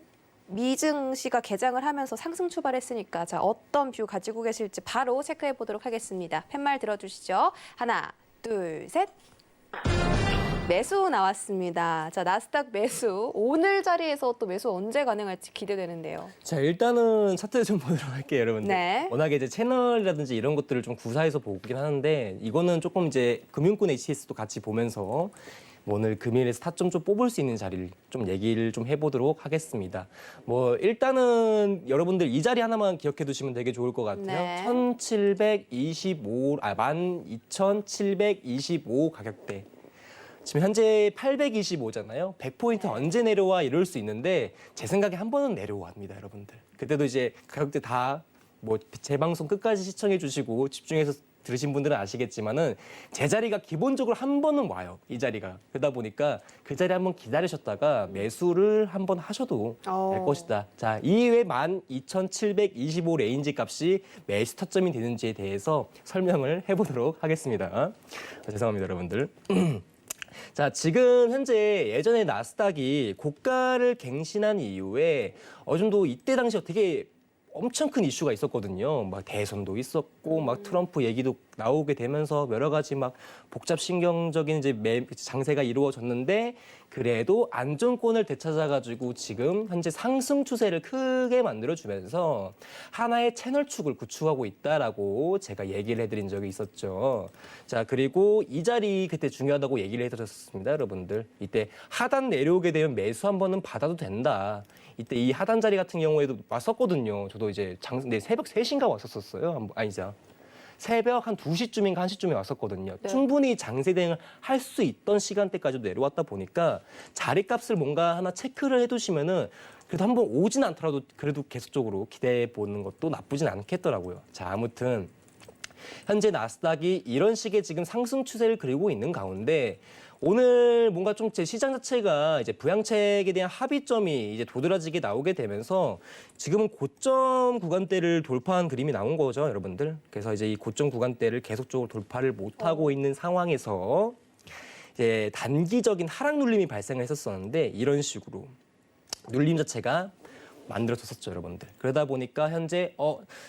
미증시가 개장을 하면서 상승 출발했으니까 자, 어떤 뷰 가지고 계실지 바로 체크해 보도록 하겠습니다. 팻말 들어주시죠. 하나, 둘, 셋. 매수 나왔습니다. 자, 나스닥 매수. 오늘 자리에서 또 매수 언제 가능할지 기대되는데요. 자, 일단은 차트 좀 보도록 할게요, 여러분들. 네. 워낙에 이제 채널이라든지 이런 것들을 좀 구사해서 보긴 하는데 이거는 조금 이제 금융권 HTS도 같이 보면서 오늘 금일에서 타점 좀 뽑을 수 있는 자리를 좀 얘기를 좀 해보도록 하겠습니다. 일단은 여러분들 이 자리 하나만 기억해 두시면 되게 좋을 것 같아요. 네. 1225 가격대. 지금 현재 825잖아요. 100포인트 언제 내려와 이럴 수 있는데 제 생각에 한 번은 내려옵니다, 여러분들. 그때도 이제 가격대 다 제 방송 끝까지 시청해 주시고 집중해서 들으신 분들은 아시겠지만은 제 자리가 기본적으로 한 번은 와요. 이 자리가. 그러다 보니까 그 자리 한번 기다리셨다가 매수를 한번 하셔도 될 것이다. 자, 이외 12,725 레인지 값이 매수 타점이 되는지에 대해서 설명을 해보도록 하겠습니다. 죄송합니다, 여러분들. 자, 지금 현재 예전에 나스닥이 고가를 갱신한 이후에 어느 정도 이때 당시에 되게 엄청 큰 이슈가 있었거든요. 막 대선도 있었고, 막 트럼프 얘기도 나오게 되면서 여러 가지 막 복잡 신경적인 이제 장세가 이루어졌는데 그래도 안정권을 되찾아가지고 지금 현재 상승 추세를 크게 만들어주면서 하나의 채널축을 구축하고 있다라고 제가 얘기를 해드린 적이 있었죠. 자, 그리고 이 자리 그때 중요하다고 얘기를 해드렸습니다, 여러분들. 이때 하단 내려오게 되면 매수 한 번은 받아도 된다. 이때 이 하단 자리 같은 경우에도 왔었거든요. 저도 이제 새벽 3시인가 왔었어요. 아니죠. 새벽 한 2시쯤인가 1시쯤에 왔었거든요. 네. 충분히 장세 대응을 할 수 있던 시간대까지도 내려왔다 보니까 자리값을 뭔가 하나 체크를 해두시면은 그래도 한번 오진 않더라도 그래도 계속적으로 기대해 보는 것도 나쁘진 않겠더라고요. 자, 아무튼 현재 나스닥이 이런 식의 지금 상승 추세를 그리고 있는 가운데 오늘 뭔가 좀 제 시장 자체가 이제 부양책에 대한 합의점이 이제 도드라지게 나오게 되면서 지금은 고점 구간대를 돌파한 그림이 나온 거죠, 여러분들. 그래서 이제 이 고점 구간대를 계속적으로 돌파를 못하고 있는 상황에서 이제 단기적인 하락 눌림이 발생을 했었었는데 이런 식으로 눌림 자체가 만들어졌었죠, 여러분들. 그러다 보니까 현재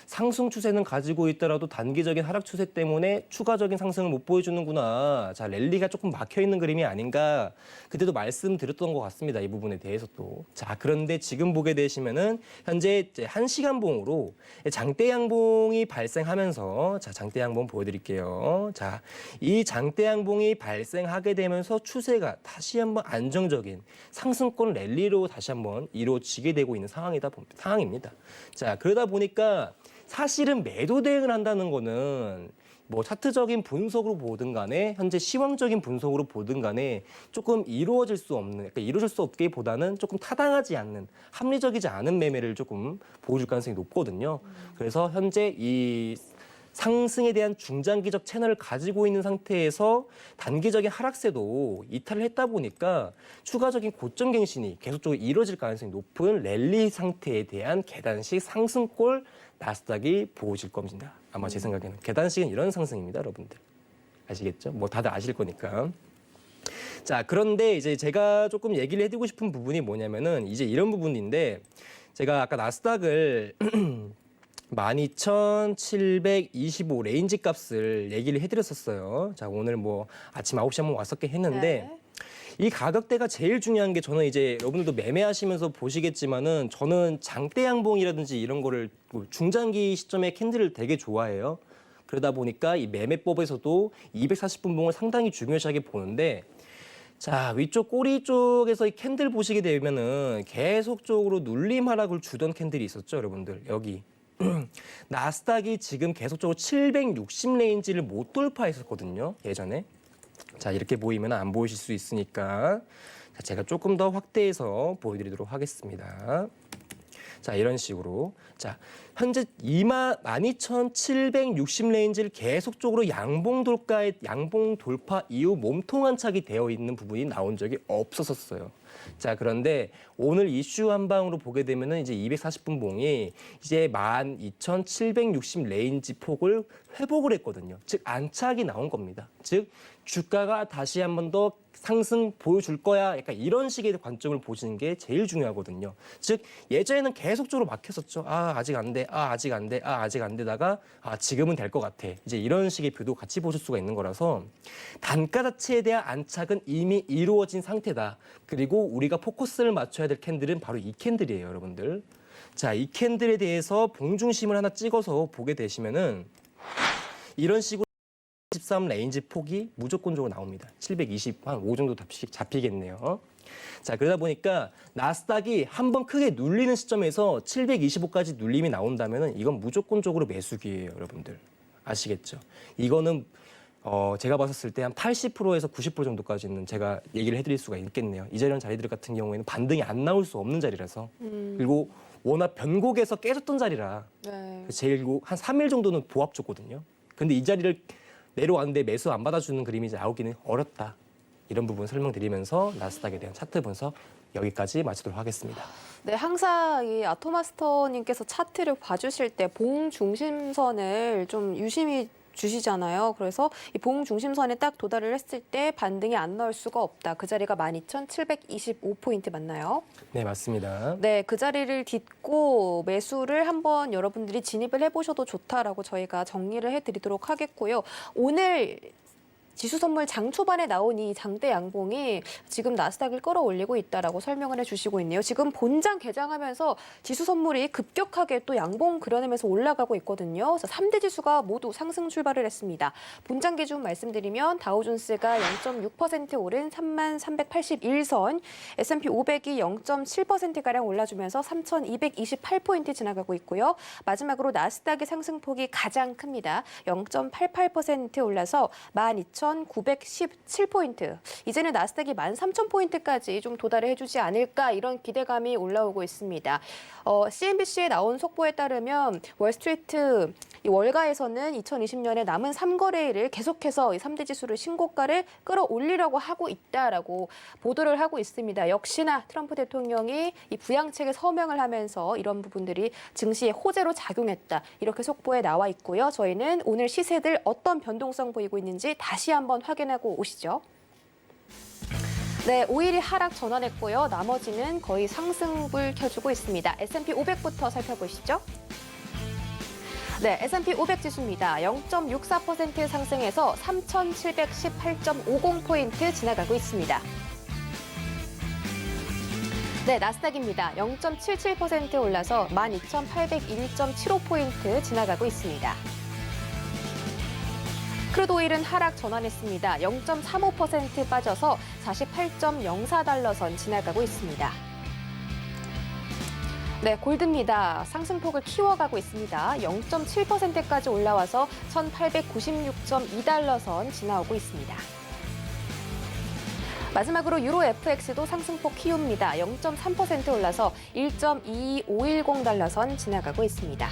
상승 추세는 가지고 있더라도 단기적인 하락 추세 때문에 추가적인 상승을 못 보여주는구나. 자, 랠리가 조금 막혀있는 그림이 아닌가. 그때도 말씀드렸던 것 같습니다, 이 부분에 대해서도. 자, 그런데 지금 보게 되시면은 현재 이제 1시간봉으로 장대 양봉이 발생하면서 자, 장대 양봉 보여드릴게요. 자, 이 장대 양봉이 발생하게 되면서 추세가 다시 한번 안정적인 상승권 랠리로 다시 한번 이루어지게 되고 있는 상황입니다. 자, 그러다 보니까 사실은 매도 대응을 한다는 거는 차트적인 분석으로 보든 간에 현재 시황적인 분석으로 보든 간에 조금 이루어질 수 없기보다는 조금 타당하지 않는 합리적이지 않은 매매를 조금 보여줄 가능성이 높거든요. 그래서 현재 이 상승에 대한 중장기적 채널을 가지고 있는 상태에서 단기적인 하락세도 이탈을 했다 보니까 추가적인 고점 갱신이 계속적으로 이루어질 가능성이 높은 랠리 상태에 대한 계단식 상승골 나스닥이 보여질 겁니다. 아마 제 생각에는. 계단식은 이런 상승입니다, 여러분들. 아시겠죠? 다들 아실 거니까. 자, 그런데 이제 제가 조금 얘기를 해드리고 싶은 부분이 뭐냐면은 이제 이런 부분인데 제가 아까 나스닥을 12,725 레인지 값을 얘기를 해드렸었어요. 자, 오늘 아침 9시 한번 왔었게 했는데 네. 이 가격대가 제일 중요한 게 저는 이제 여러분들도 매매하시면서 보시겠지만은 저는 장대 양봉이라든지 이런 거를 중장기 시점의 캔들을 되게 좋아해요. 그러다 보니까 이 매매법에서도 240분 봉을 상당히 중요시하게 보는데 자, 위쪽 꼬리 쪽에서 이 캔들 보시게 되면은 계속적으로 눌림 하락을 주던 캔들이 있었죠, 여러분들. 여기. 나스닥이 지금 계속적으로 760 레인지를 못 돌파했었거든요, 예전에. 자, 이렇게 보이면 안 보이실 수 있으니까 자, 제가 조금 더 확대해서 보여드리도록 하겠습니다. 자, 이런 식으로. 자, 현재 12,760 레인지를 계속적으로 양봉 돌파 이후 몸통 안착이 되어 있는 부분이 나온 적이 없었어요. 자, 그런데 오늘 이슈 한 방으로 보게 되면은 이제 240분 봉이 이제 12,760 레인지 폭을 회복을 했거든요. 즉, 안착이 나온 겁니다. 즉, 주가가 다시 한 번 더 상승 보여줄 거야. 약간 이런 식의 관점을 보시는 게 제일 중요하거든요. 즉, 예전에는 계속적으로 막혔었죠. 아직 안 돼. 아직 안 돼. 아직 안 되다가 지금은 될 것 같아. 이제 이런 식의 뷰도 같이 보실 수가 있는 거라서 단가 자체에 대한 안착은 이미 이루어진 상태다. 그리고 우리가 포커스를 맞춰야 될 캔들은 바로 이 캔들이에요, 여러분들. 자, 이 캔들에 대해서 봉중심을 하나 찍어서 보게 되시면은 이런 식으로 13 레인지 폭이 무조건적으로 나옵니다. 720, 한 5 정도 잡히겠네요. 자, 그러다 보니까 나스닥이 한번 크게 눌리는 시점에서 725까지 눌림이 나온다면 이건 무조건적으로 매수기예요, 여러분들. 아시겠죠? 이거는 제가 봤었을 때 한 80%에서 90% 정도까지는 제가 얘기를 해드릴 수가 있겠네요. 이 자리들 같은 경우에는 반등이 안 나올 수 없는 자리라서. 그리고 워낙 변곡에서 깨졌던 자리라 네. 제일 한 3일 정도는 보합 줬거든요. 근데 이 자리를 내려왔는데 매수 안 받아주는 그림이 이제 나오기는 어렵다. 이런 부분 설명드리면서 나스닥에 대한 차트 분석 여기까지 마치도록 하겠습니다. 네, 항상 이 아토마스터님께서 차트를 봐주실 때 봉 중심선을 좀 유심히 주시잖아요. 그래서 이 봉 중심선에 딱 도달을 했을 때 반등이 안 나올 수가 없다. 그 자리가 12,725포인트 맞나요? 네, 맞습니다. 네, 그 자리를 딛고 매수를 한번 여러분들이 진입을 해보셔도 좋다라고 저희가 정리를 해드리도록 하겠고요. 오늘 지수 선물 장 초반에 나온 이 장대 양봉이 지금 나스닥을 끌어올리고 있다라고 설명을 해주시고 있네요. 지금 본장 개장하면서 지수 선물이 급격하게 또 양봉 그려내면서 올라가고 있거든요. 그래서 3대 지수가 모두 상승 출발을 했습니다. 본장 기준 말씀드리면 다우존스가 0.6% 오른 3381선, S&P 500이 0.7%가량 올라주면서 3228포인트 지나가고 있고요. 마지막으로 나스닥의 상승폭이 가장 큽니다. 0.88% 올라서 12,917포인트. 이제는 나스닥이 13,000포인트까지 좀 도달을 해주지 않을까 이런 기대감이 올라오고 있습니다. CNBC에 나온 속보에 따르면 월스트리트 월가에서는 2020년에 남은 3거래일을 계속해서 이 3대 지수를 신고가를 끌어올리려고 하고 있다라고 보도를 하고 있습니다. 역시나 트럼프 대통령이 이 부양책에 서명을 하면서 이런 부분들이 증시에 호재로 작용했다. 이렇게 속보에 나와 있고요. 저희는 오늘 시세들 어떤 변동성 보이고 있는지 다시 한번 확인하고 오시죠. 네, 5일이 하락 전환했고요. 나머지는 거의 상승불 켜주고 있습니다. S&P 500부터 살펴보시죠. 네, S&P 500 지수입니다. 0.64% 상승해서 3,718.50포인트 지나가고 있습니다. 네, 나스닥입니다. 0.77% 올라서 12,801.75포인트 지나가고 있습니다. 크루드 오일은 하락 전환했습니다. 0.35% 빠져서 48.04달러 선 지나가고 있습니다. 네, 골드입니다. 상승폭을 키워가고 있습니다. 0.7%까지 올라와서 1,896.2달러 선 지나오고 있습니다. 마지막으로 유로 FX도 상승폭 키웁니다. 0.3% 올라서 1.22510달러 선 지나가고 있습니다.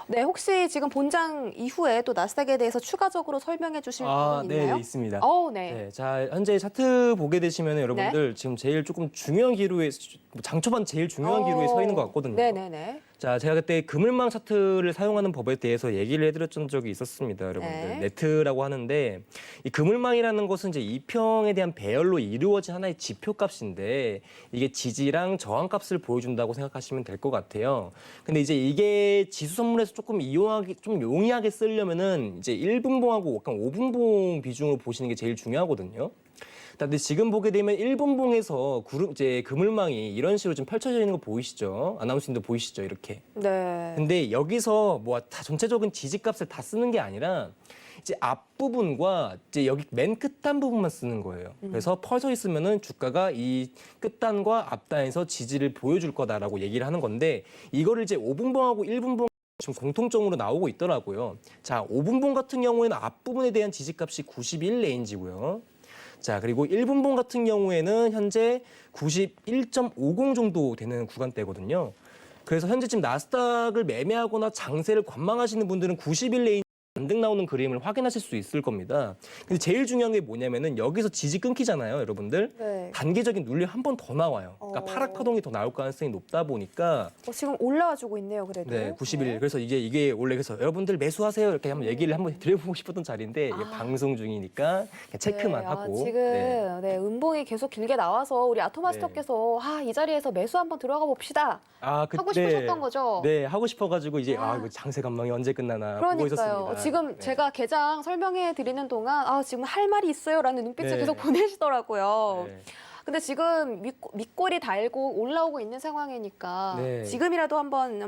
네, 혹시 지금 본장 이후에 또 나스닥에 대해서 추가적으로 설명해 주실 부분 있나요? 네, 있습니다. 네. 네, 자, 현재 차트 보게 되시면 여러분들 지금 제일 조금 중요한 기로에 장초반 제일 중요한 기로에 서 있는 것 같거든요. 네네네. 자, 제가 그때 그물망 차트를 사용하는 법에 대해서 얘기를 해드렸던 적이 있었습니다, 여러분들. 네. 네트라고 하는데 이 그물망이라는 것은 이제 이평에 대한 배열로 이루어진 하나의 지표값인데 이게 지지랑 저항값을 보여준다고 생각하시면 될 것 같아요. 근데 이제 이게 지수 선물에서 조금 용이하게 쓰려면은 이제 1분봉하고 약간 5분봉 비중으로 보시는 게 제일 중요하거든요. 근데 지금 보게 되면 1분봉에서 이제 그물망이 이런 식으로 좀 펼쳐져 있는 거 보이시죠? 아나운서님도 보이시죠? 이렇게. 네. 근데 여기서 뭐 다 전체적인 지지값을 다 쓰는 게 아니라 이제 앞부분과 이제 여기 맨 끝단 부분만 쓰는 거예요. 그래서 퍼져 있으면은 주가가 이 끝단과 앞단에서 지지를 보여줄 거다라고 얘기를 하는 건데 이거를 이제 5분봉하고 1분봉 지금 공통점으로 나오고 있더라고요. 자, 5분봉 같은 경우에는 앞부분에 대한 지지값이 91 레인지고요. 자, 그리고 1분봉 같은 경우에는 현재 91.50 정도 되는 구간대거든요. 그래서 현재 지금 나스닥을 매매하거나 장세를 관망하시는 분들은 90일 레인지 반등 나오는 그림을 확인하실 수 있을 겁니다. 근데 제일 중요한 게 뭐냐면은 여기서 지지 끊기잖아요, 여러분들. 네. 단기적인 눌림 한 번 더 나와요. 그러니까 파락 파동이 더 나올 가능성이 높다 보니까 지금 올라와 주고 있네요, 그래도. 네, 91일. 그래서 이게 원래 그래서 여러분들 매수하세요 이렇게 한번 얘기를 한번 드려보고 싶었던 자리인데 이게 방송 중이니까 그냥 체크만 네, 하고. 지금 은봉이 계속 길게 나와서 우리 아토마스터께서 이 자리에서 매수 한번 들어가 봅시다. 하고 싶으셨던 거죠? 네, 하고 싶어가지고 이제 이거 장세 관망이 언제 끝나나 보고 있었습니다. 그러니까요. 지금 네. 제가 개장 설명해 드리는 동안 지금 할 말이 있어요라는 눈빛을 네. 계속 보내시더라고요. 네. 근데 지금 밑골이 달고 올라오고 있는 상황이니까 네. 지금이라도 한번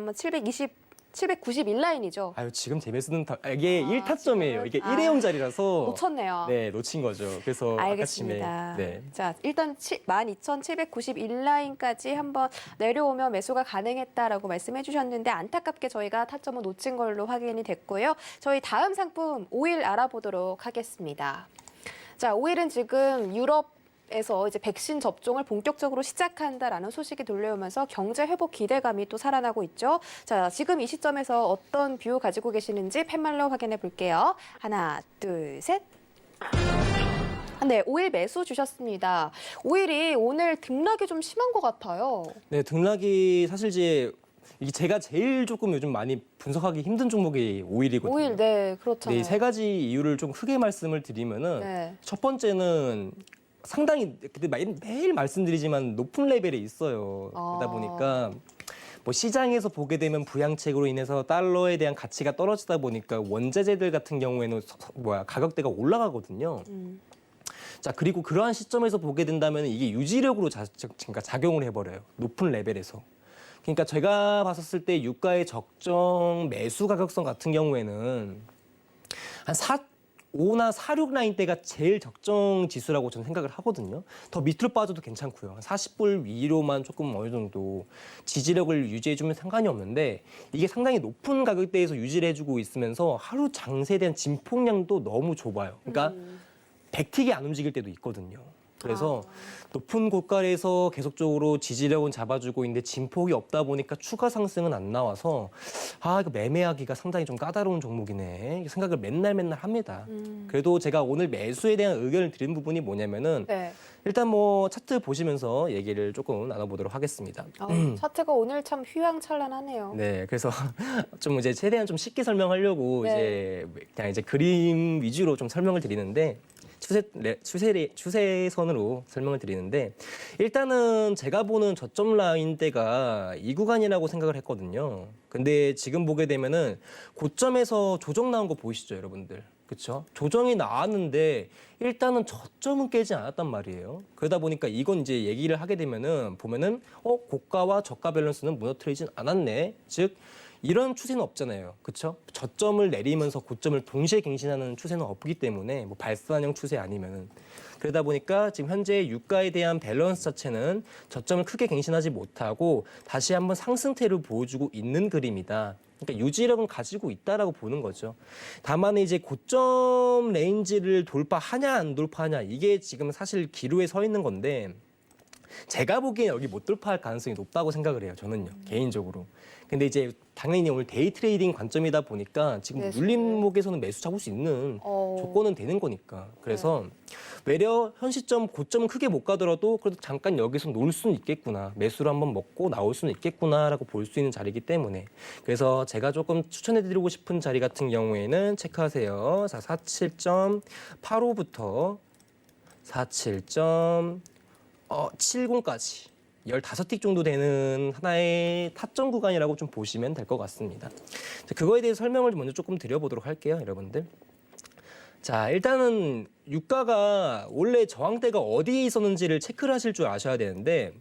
790일 라인이죠. 지금 재매수는 이게 1타점이에요. 이게 일회용 자리라서 놓쳤네요. 네, 놓친 거죠. 그래서 알겠습니다. 아침에 네. 자, 일단 12,791 라인까지 한번 내려오면 매수가 가능했다라고 말씀해 주셨는데 안타깝게 저희가 타점을 놓친 걸로 확인이 됐고요. 저희 다음 상품 오일 알아보도록 하겠습니다. 자, 오일은 지금 유럽에서 이제 백신 접종을 본격적으로 시작한다라는 소식이 들려오면서 경제 회복 기대감이 또 살아나고 있죠. 자, 지금 이 시점에서 어떤 뷰 가지고 계시는지 팻말로 확인해 볼게요. 하나, 둘, 셋. 네, 오일 매수 주셨습니다. 오일이 오늘 등락이 좀 심한 것 같아요. 네, 등락이 사실 이제 이게 제가 제일 조금 요즘 많이 분석하기 힘든 종목이 오일이거든요. 오일, 네, 그렇잖아요. 네, 이 세 가지 이유를 좀 크게 말씀을 드리면은 네. 첫 번째는 상당히 근데 매일 말씀드리지만 높은 레벨에 있어요. 그러다 보니까 뭐 시장에서 보게 되면 부양책으로 인해서 달러에 대한 가치가 떨어지다 보니까 원자재들 같은 경우에는 가격대가 올라가거든요. 자, 그리고 그러한 시점에서 보게 된다면 이게 유지력으로 작용을 해버려요. 높은 레벨에서. 그러니까 제가 봤었을 때 유가의 적정 매수 가격선 같은 경우에는 한 5나 46 라인대가 제일 적정 지수라고 저는 생각을 하거든요. 더 밑으로 빠져도 괜찮고요. 40불 위로만 조금 어느 정도 지지력을 유지해주면 상관이 없는데 이게 상당히 높은 가격대에서 유지를 해주고 있으면서 하루 장세에 대한 진폭량도 너무 좁아요. 그러니까 백틱이 안 움직일 때도 있거든요. 그래서 높은 고가에서 계속적으로 지지력은 잡아주고 있는데 진폭이 없다 보니까 추가 상승은 안 나와서 이거 매매하기가 상당히 좀 까다로운 종목이네 생각을 맨날 합니다. 그래도 제가 오늘 매수에 대한 의견을 드린 부분이 뭐냐면은 일단 뭐 차트 보시면서 얘기를 조금 나눠보도록 하겠습니다. 차트가 오늘 참 휘황찬란하네요. 네, 그래서 좀 이제 최대한 좀 쉽게 설명하려고 이제 그냥 이제 그림 위주로 좀 설명을 드리는데. 추세선으로 설명을 드리는데 일단은 제가 보는 저점 라인대가 이 구간이라고 생각을 했거든요. 근데 지금 보게 되면은 고점에서 조정 나온 거 보이시죠, 여러분들? 그렇죠? 조정이 나왔는데 일단은 저점은 깨지 않았단 말이에요. 그러다 보니까 이건 이제 얘기를 하게 되면은 보면은 고가와 저가 밸런스는 무너뜨리진 않았네. 즉 이런 추세는 없잖아요. 그렇죠? 저점을 내리면서 고점을 동시에 갱신하는 추세는 없기 때문에 뭐 발산형 추세 아니면은 그러다 보니까 지금 현재 유가에 대한 밸런스 자체는 저점을 크게 갱신하지 못하고 다시 한번 상승세를 보여주고 있는 그림이다. 그러니까 유지력은 가지고 있다라고 보는 거죠. 다만 이제 고점 레인지를 돌파하냐 안 돌파하냐 이게 지금 사실 기로에 서 있는 건데 제가 보기엔 여기 못 돌파할 가능성이 높다고 생각을 해요. 저는요. 개인적으로. 근데 이제 당연히 오늘 데이 트레이딩 관점이다 보니까 지금 눌림목에서는 매수 잡을 수 있는 조건은 되는 거니까. 그래서 외려 현 시점 고점은 크게 못 가더라도 그래도 잠깐 여기서 놀 수는 있겠구나. 매수를 한번 먹고 나올 수는 있겠구나라고 볼 수 있는 자리이기 때문에. 그래서 제가 조금 추천해드리고 싶은 자리 같은 경우에는 체크하세요. 자, 47.85부터 47.70까지 15틱 정도 되는 하나의 타점 구간이라고 좀 보시면 될 것 같습니다. 자, 그거에 대해서 설명을 먼저 조금 드려보도록 할게요, 여러분들. 자, 일단은 유가가 원래 저항대가 어디에 있었는지를 체크를 하실 줄 아셔야 되는데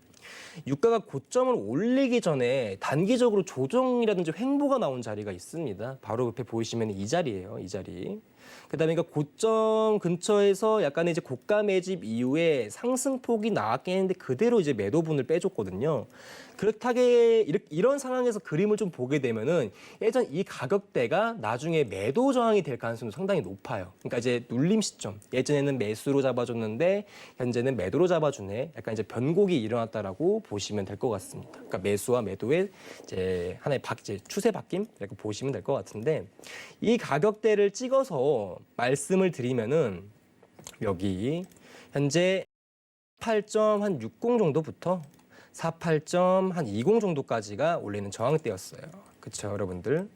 유가가 고점을 올리기 전에 단기적으로 조정이라든지 횡보가 나온 자리가 있습니다. 바로 옆에 보이시면 이 자리예요, 이 자리. 그다음에 고점 근처에서 약간의 이제 고가 매집 이후에 상승폭이 나왔긴 했는데 그대로 이제 매도분을 빼줬거든요. 그렇다게 이런 상황에서 그림을 좀 보게 되면은 예전 이 가격대가 나중에 매도 저항이 될 가능성도 상당히 높아요. 그러니까 이제 눌림 시점. 예전에는 매수로 잡아줬는데 현재는 매도로 잡아주네. 약간 이제 변곡이 일어났다라고 보시면 될 것 같습니다. 그러니까 매수와 매도의 이제 하나의 이제 추세 바뀜 이렇게 보시면 될 것 같은데 이 가격대를 찍어서 말씀을 드리면은 여기 현재 48.60 정도부터 48.20 정도까지가 원래는 저항대였어요. 그렇죠, 여러분들?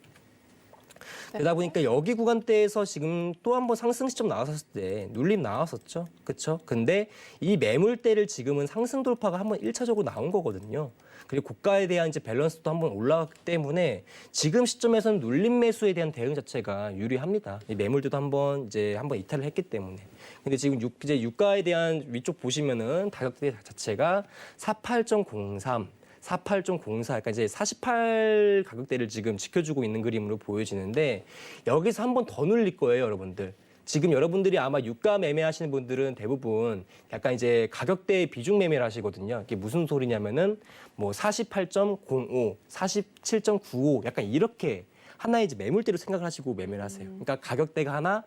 그러다 보니까 여기 구간대에서 지금 또 한 번 상승 시점 나왔었을 때 눌림 나왔었죠. 그렇죠? 근데 이 매물대를 지금은 상승 돌파가 한번 1차적으로 나온 거거든요. 그리고 고가에 대한 이제 밸런스도 한번 올라갔기 때문에 지금 시점에서는 눌림 매수에 대한 대응 자체가 유리합니다. 이 매물대도 한번 이탈을 했기 때문에. 근데 지금 이제 유가에 대한 위쪽 보시면은 가격대 자체가 48.03 48.04, 그러니까 이제 48 가격대를 지금 지켜주고 있는 그림으로 보여지는데 여기서 한 번 더 눌릴 거예요, 여러분들. 지금 여러분들이 아마 유가 매매하시는 분들은 대부분 약간 이제 가격대 비중 매매를 하시거든요. 이게 무슨 소리냐면은 뭐 48.05, 47.95 약간 이렇게 하나의 이제 매물대로 생각을 하시고 매매를 하세요. 그러니까 가격대가 하나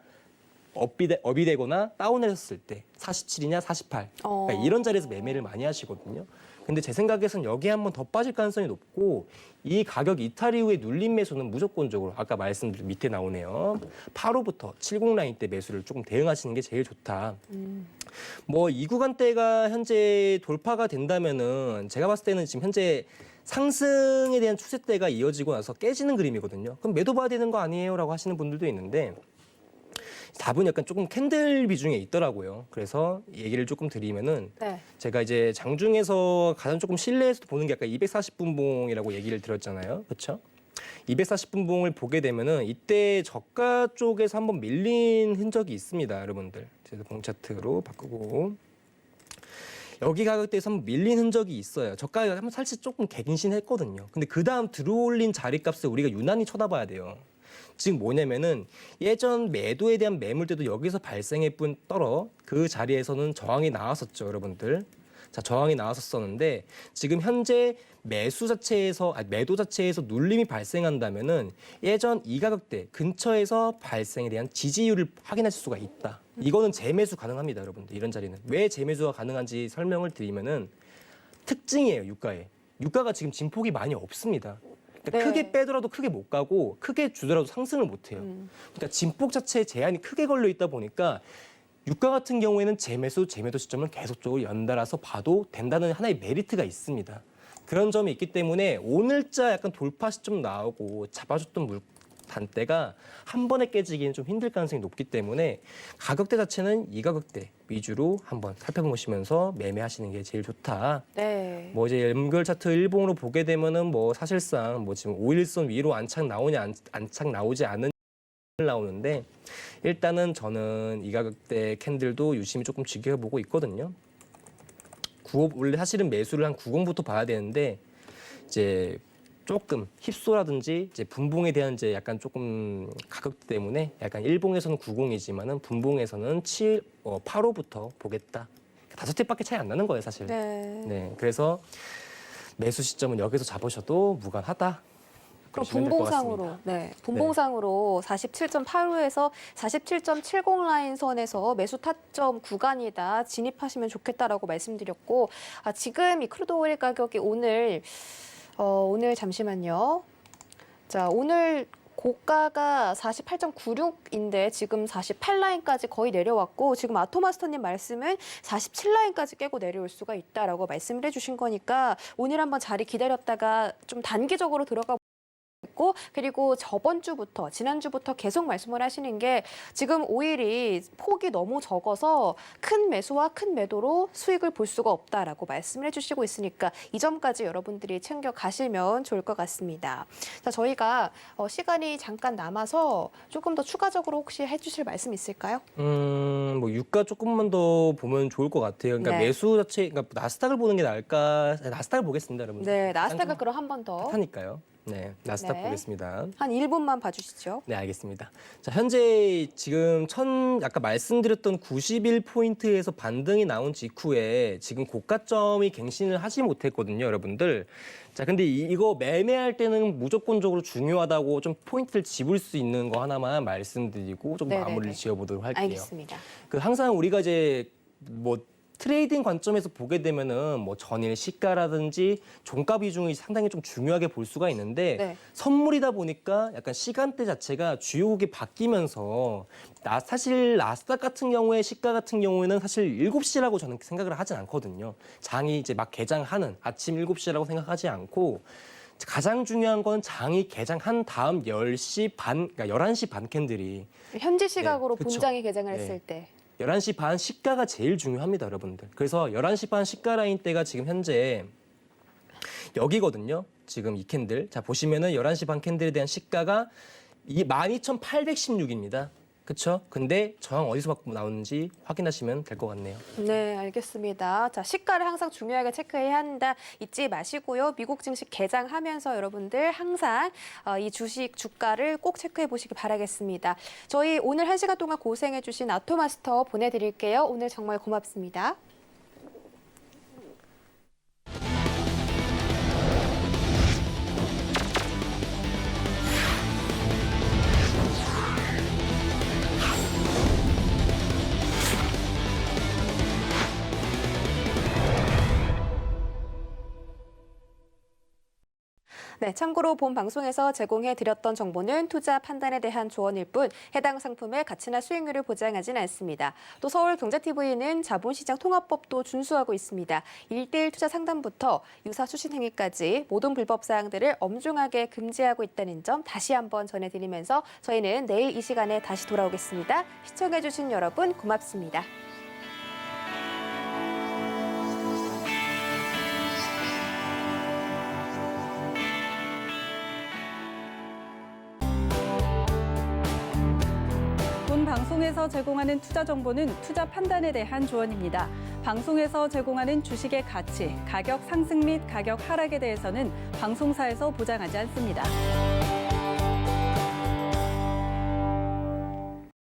업이 되거나 다운했을 때 47이냐 48 그러니까 이런 자리에서 매매를 많이 하시거든요. 근데 제 생각에서는 여기에 한 번 더 빠질 가능성이 높고 이 가격 이탈 이후에 눌림 매수는 무조건적으로 아까 말씀드린 밑에 나오네요. 8호부터 70 라인 때 매수를 조금 대응하시는 게 제일 좋다. 뭐 이 구간대가 현재 돌파가 된다면은 제가 봤을 때는 지금 현재 상승에 대한 추세대가 이어지고 나서 깨지는 그림이거든요. 그럼 매도 봐야 되는 거 아니에요? 라고 하시는 분들도 있는데 답은 약간 조금 캔들 비중에 있더라고요. 그래서 얘기를 조금 드리면은 네. 제가 이제 장중에서 가장 조금 실내에서 보는 게 아까 240분봉이라고 얘기를 드렸잖아요. 그렇죠? 240분봉을 보게 되면은 이때 저가 쪽에서 한번 밀린 흔적이 있습니다, 여러분들. 제가 봉 차트로 바꾸고 여기 가격대에서 한번 밀린 흔적이 있어요. 저가가 한번 살짝 조금 갱신했거든요. 근데 그 다음 들어올린 자리값을 우리가 유난히 쳐다봐야 돼요. 지금 뭐냐면은 예전 매도에 대한 매물대도 여기서 발생해 뿐 떨어 그 자리에서는 저항이 나왔었죠, 여러분들. 자, 저항이 나왔었었는데 지금 현재 매도 자체에서 눌림이 발생한다면은 예전 이 가격대 근처에서 발생에 대한 지지율을 확인할 수가 있다. 이거는 재매수 가능합니다, 여러분들. 이런 자리는 왜 재매수가 가능한지 설명을 드리면은 특징이에요, 유가에. 유가가 지금 진폭이 많이 없습니다. 그러니까 네. 크게 빼더라도 크게 못 가고 크게 주더라도 상승을 못 해요. 그러니까 진폭 자체에 제한이 크게 걸려 있다 보니까 유가 같은 경우에는 재매수, 재매도 시점을 계속적으로 연달아서 봐도 된다는 하나의 메리트가 있습니다. 그런 점이 있기 때문에 오늘자 약간 돌파 시점 나오고 잡아줬던 단대가 한 번에 깨지기는 좀 힘들 가능성이 높기 때문에 가격대 자체는 이 가격대 위주로 한번 살펴보시면서 매매하시는 게 제일 좋다. 네. 뭐 이제 연결 차트 일봉으로 보게 되면은 뭐 사실상 뭐 지금 5일선 위로 안착 나오냐 안착 나오지 않는 나오는데 일단은 저는 이 가격대 캔들도 유심히 조금 지켜보고 있거든요. 95 원래 사실은 매수를 한 90부터 봐야 되는데 이제 조금 힙소라든지 이제 분봉에 대한 이제 약간 조금 가격대 때문에 약간 일봉에서는 90이지만은 분봉에서는 85부터 보겠다. 5탭밖에 차이 안 나는 거예요, 사실. 네. 네, 그래서 매수 시점은 여기서 잡으셔도 무관하다. 그럼 보시면 될것 분봉상으로, 네, 분봉상으로 47.85에서 47.70 라인 선에서 매수 타점 구간이다 진입하시면 좋겠다라고 말씀드렸고, 지금 이 크루드 오일 가격이 오늘 잠시만요. 자, 오늘 고가가 48.96인데 지금 48라인까지 거의 내려왔고 지금 아토마스터님 말씀은 47라인까지 깨고 내려올 수가 있다라고 말씀을 해주신 거니까 오늘 한번 자리 기다렸다가 좀 단기적으로 들어가 있고 그리고 지난주부터 계속 말씀을 하시는 게 지금 오일이 폭이 너무 적어서 큰 매수와 큰 매도로 수익을 볼 수가 없다라고 말씀을 해주시고 있으니까 이 점까지 여러분들이 챙겨 가시면 좋을 것 같습니다. 자, 저희가 시간이 잠깐 남아서 조금 더 추가적으로 혹시 해주실 말씀 있을까요? 뭐 유가 조금만 더 보면 좋을 것 같아요. 그러니까 네. 매수 자체, 그러니까 나스닥을 보는 게 나을까? 나스닥을 보겠습니다, 여러분. 네, 나스닥을 그럼 한 번 더. 하니까요. 네, 나스닥 네. 보겠습니다. 한 1분만 봐주시죠. 네, 알겠습니다. 자, 현재 지금 아까 말씀드렸던 91포인트에서 반등이 나온 직후에 지금 고가점이 갱신을 하지 못했거든요, 여러분들. 자, 근데 이거 매매할 때는 무조건적으로 중요하다고 좀 포인트를 집을 수 있는 거 하나만 말씀드리고 좀 네네네. 마무리를 지어보도록 할게요. 알겠습니다. 항상 우리가 이제 뭐 트레이딩 관점에서 보게 되면은 뭐 전일 시가라든지 종가 비중이 상당히 좀 중요하게 볼 수가 있는데 네. 선물이다 보니까 약간 시간대 자체가 주요국이 바뀌면서 사실 나스닥 같은 경우에 시가 같은 경우에는 사실 7시라고 저는 생각을 하진 않거든요. 장이 이제 막 개장하는 아침 7시라고 생각하지 않고 가장 중요한 건 장이 개장한 다음 10시 반, 그러니까 11시 반 캔들이 현지 시각으로 그쵸. 본장이 개장을 네. 했을 때. 11시 반 시가가 제일 중요합니다, 여러분들. 그래서 11시 반 시가 라인 때가 지금 현재 여기거든요. 지금 이 캔들. 자, 보시면은 11시 반 캔들에 대한 시가가 12,816입니다. 그렇죠? 근데 저항 어디서 받고 나오는지 확인하시면 될 것 같네요. 네, 알겠습니다. 자, 시가를 항상 중요하게 체크해야 한다 잊지 마시고요. 미국 증시 개장하면서 여러분들 항상 이 주식 주가를 꼭 체크해 보시기 바라겠습니다. 저희 오늘 1시간 동안 고생해 주신 아토마스터 보내드릴게요. 오늘 정말 고맙습니다. 네, 참고로 본 방송에서 제공해드렸던 정보는 투자 판단에 대한 조언일 뿐 해당 상품의 가치나 수익률을 보장하진 않습니다. 또 서울경제TV는 자본시장 통합법도 준수하고 있습니다. 1:1 투자 상담부터 유사 추신 행위까지 모든 불법 사항들을 엄중하게 금지하고 있다는 점 다시 한번 전해드리면서 저희는 내일 이 시간에 다시 돌아오겠습니다. 시청해주신 여러분 고맙습니다. 본 방송에서 제공하는 투자 정보는 투자 판단에 대한 조언입니다. 방송에서 제공하는 주식의 가치, 가격 상승 및 가격 하락에 대해서는 방송사에서 보장하지 않습니다.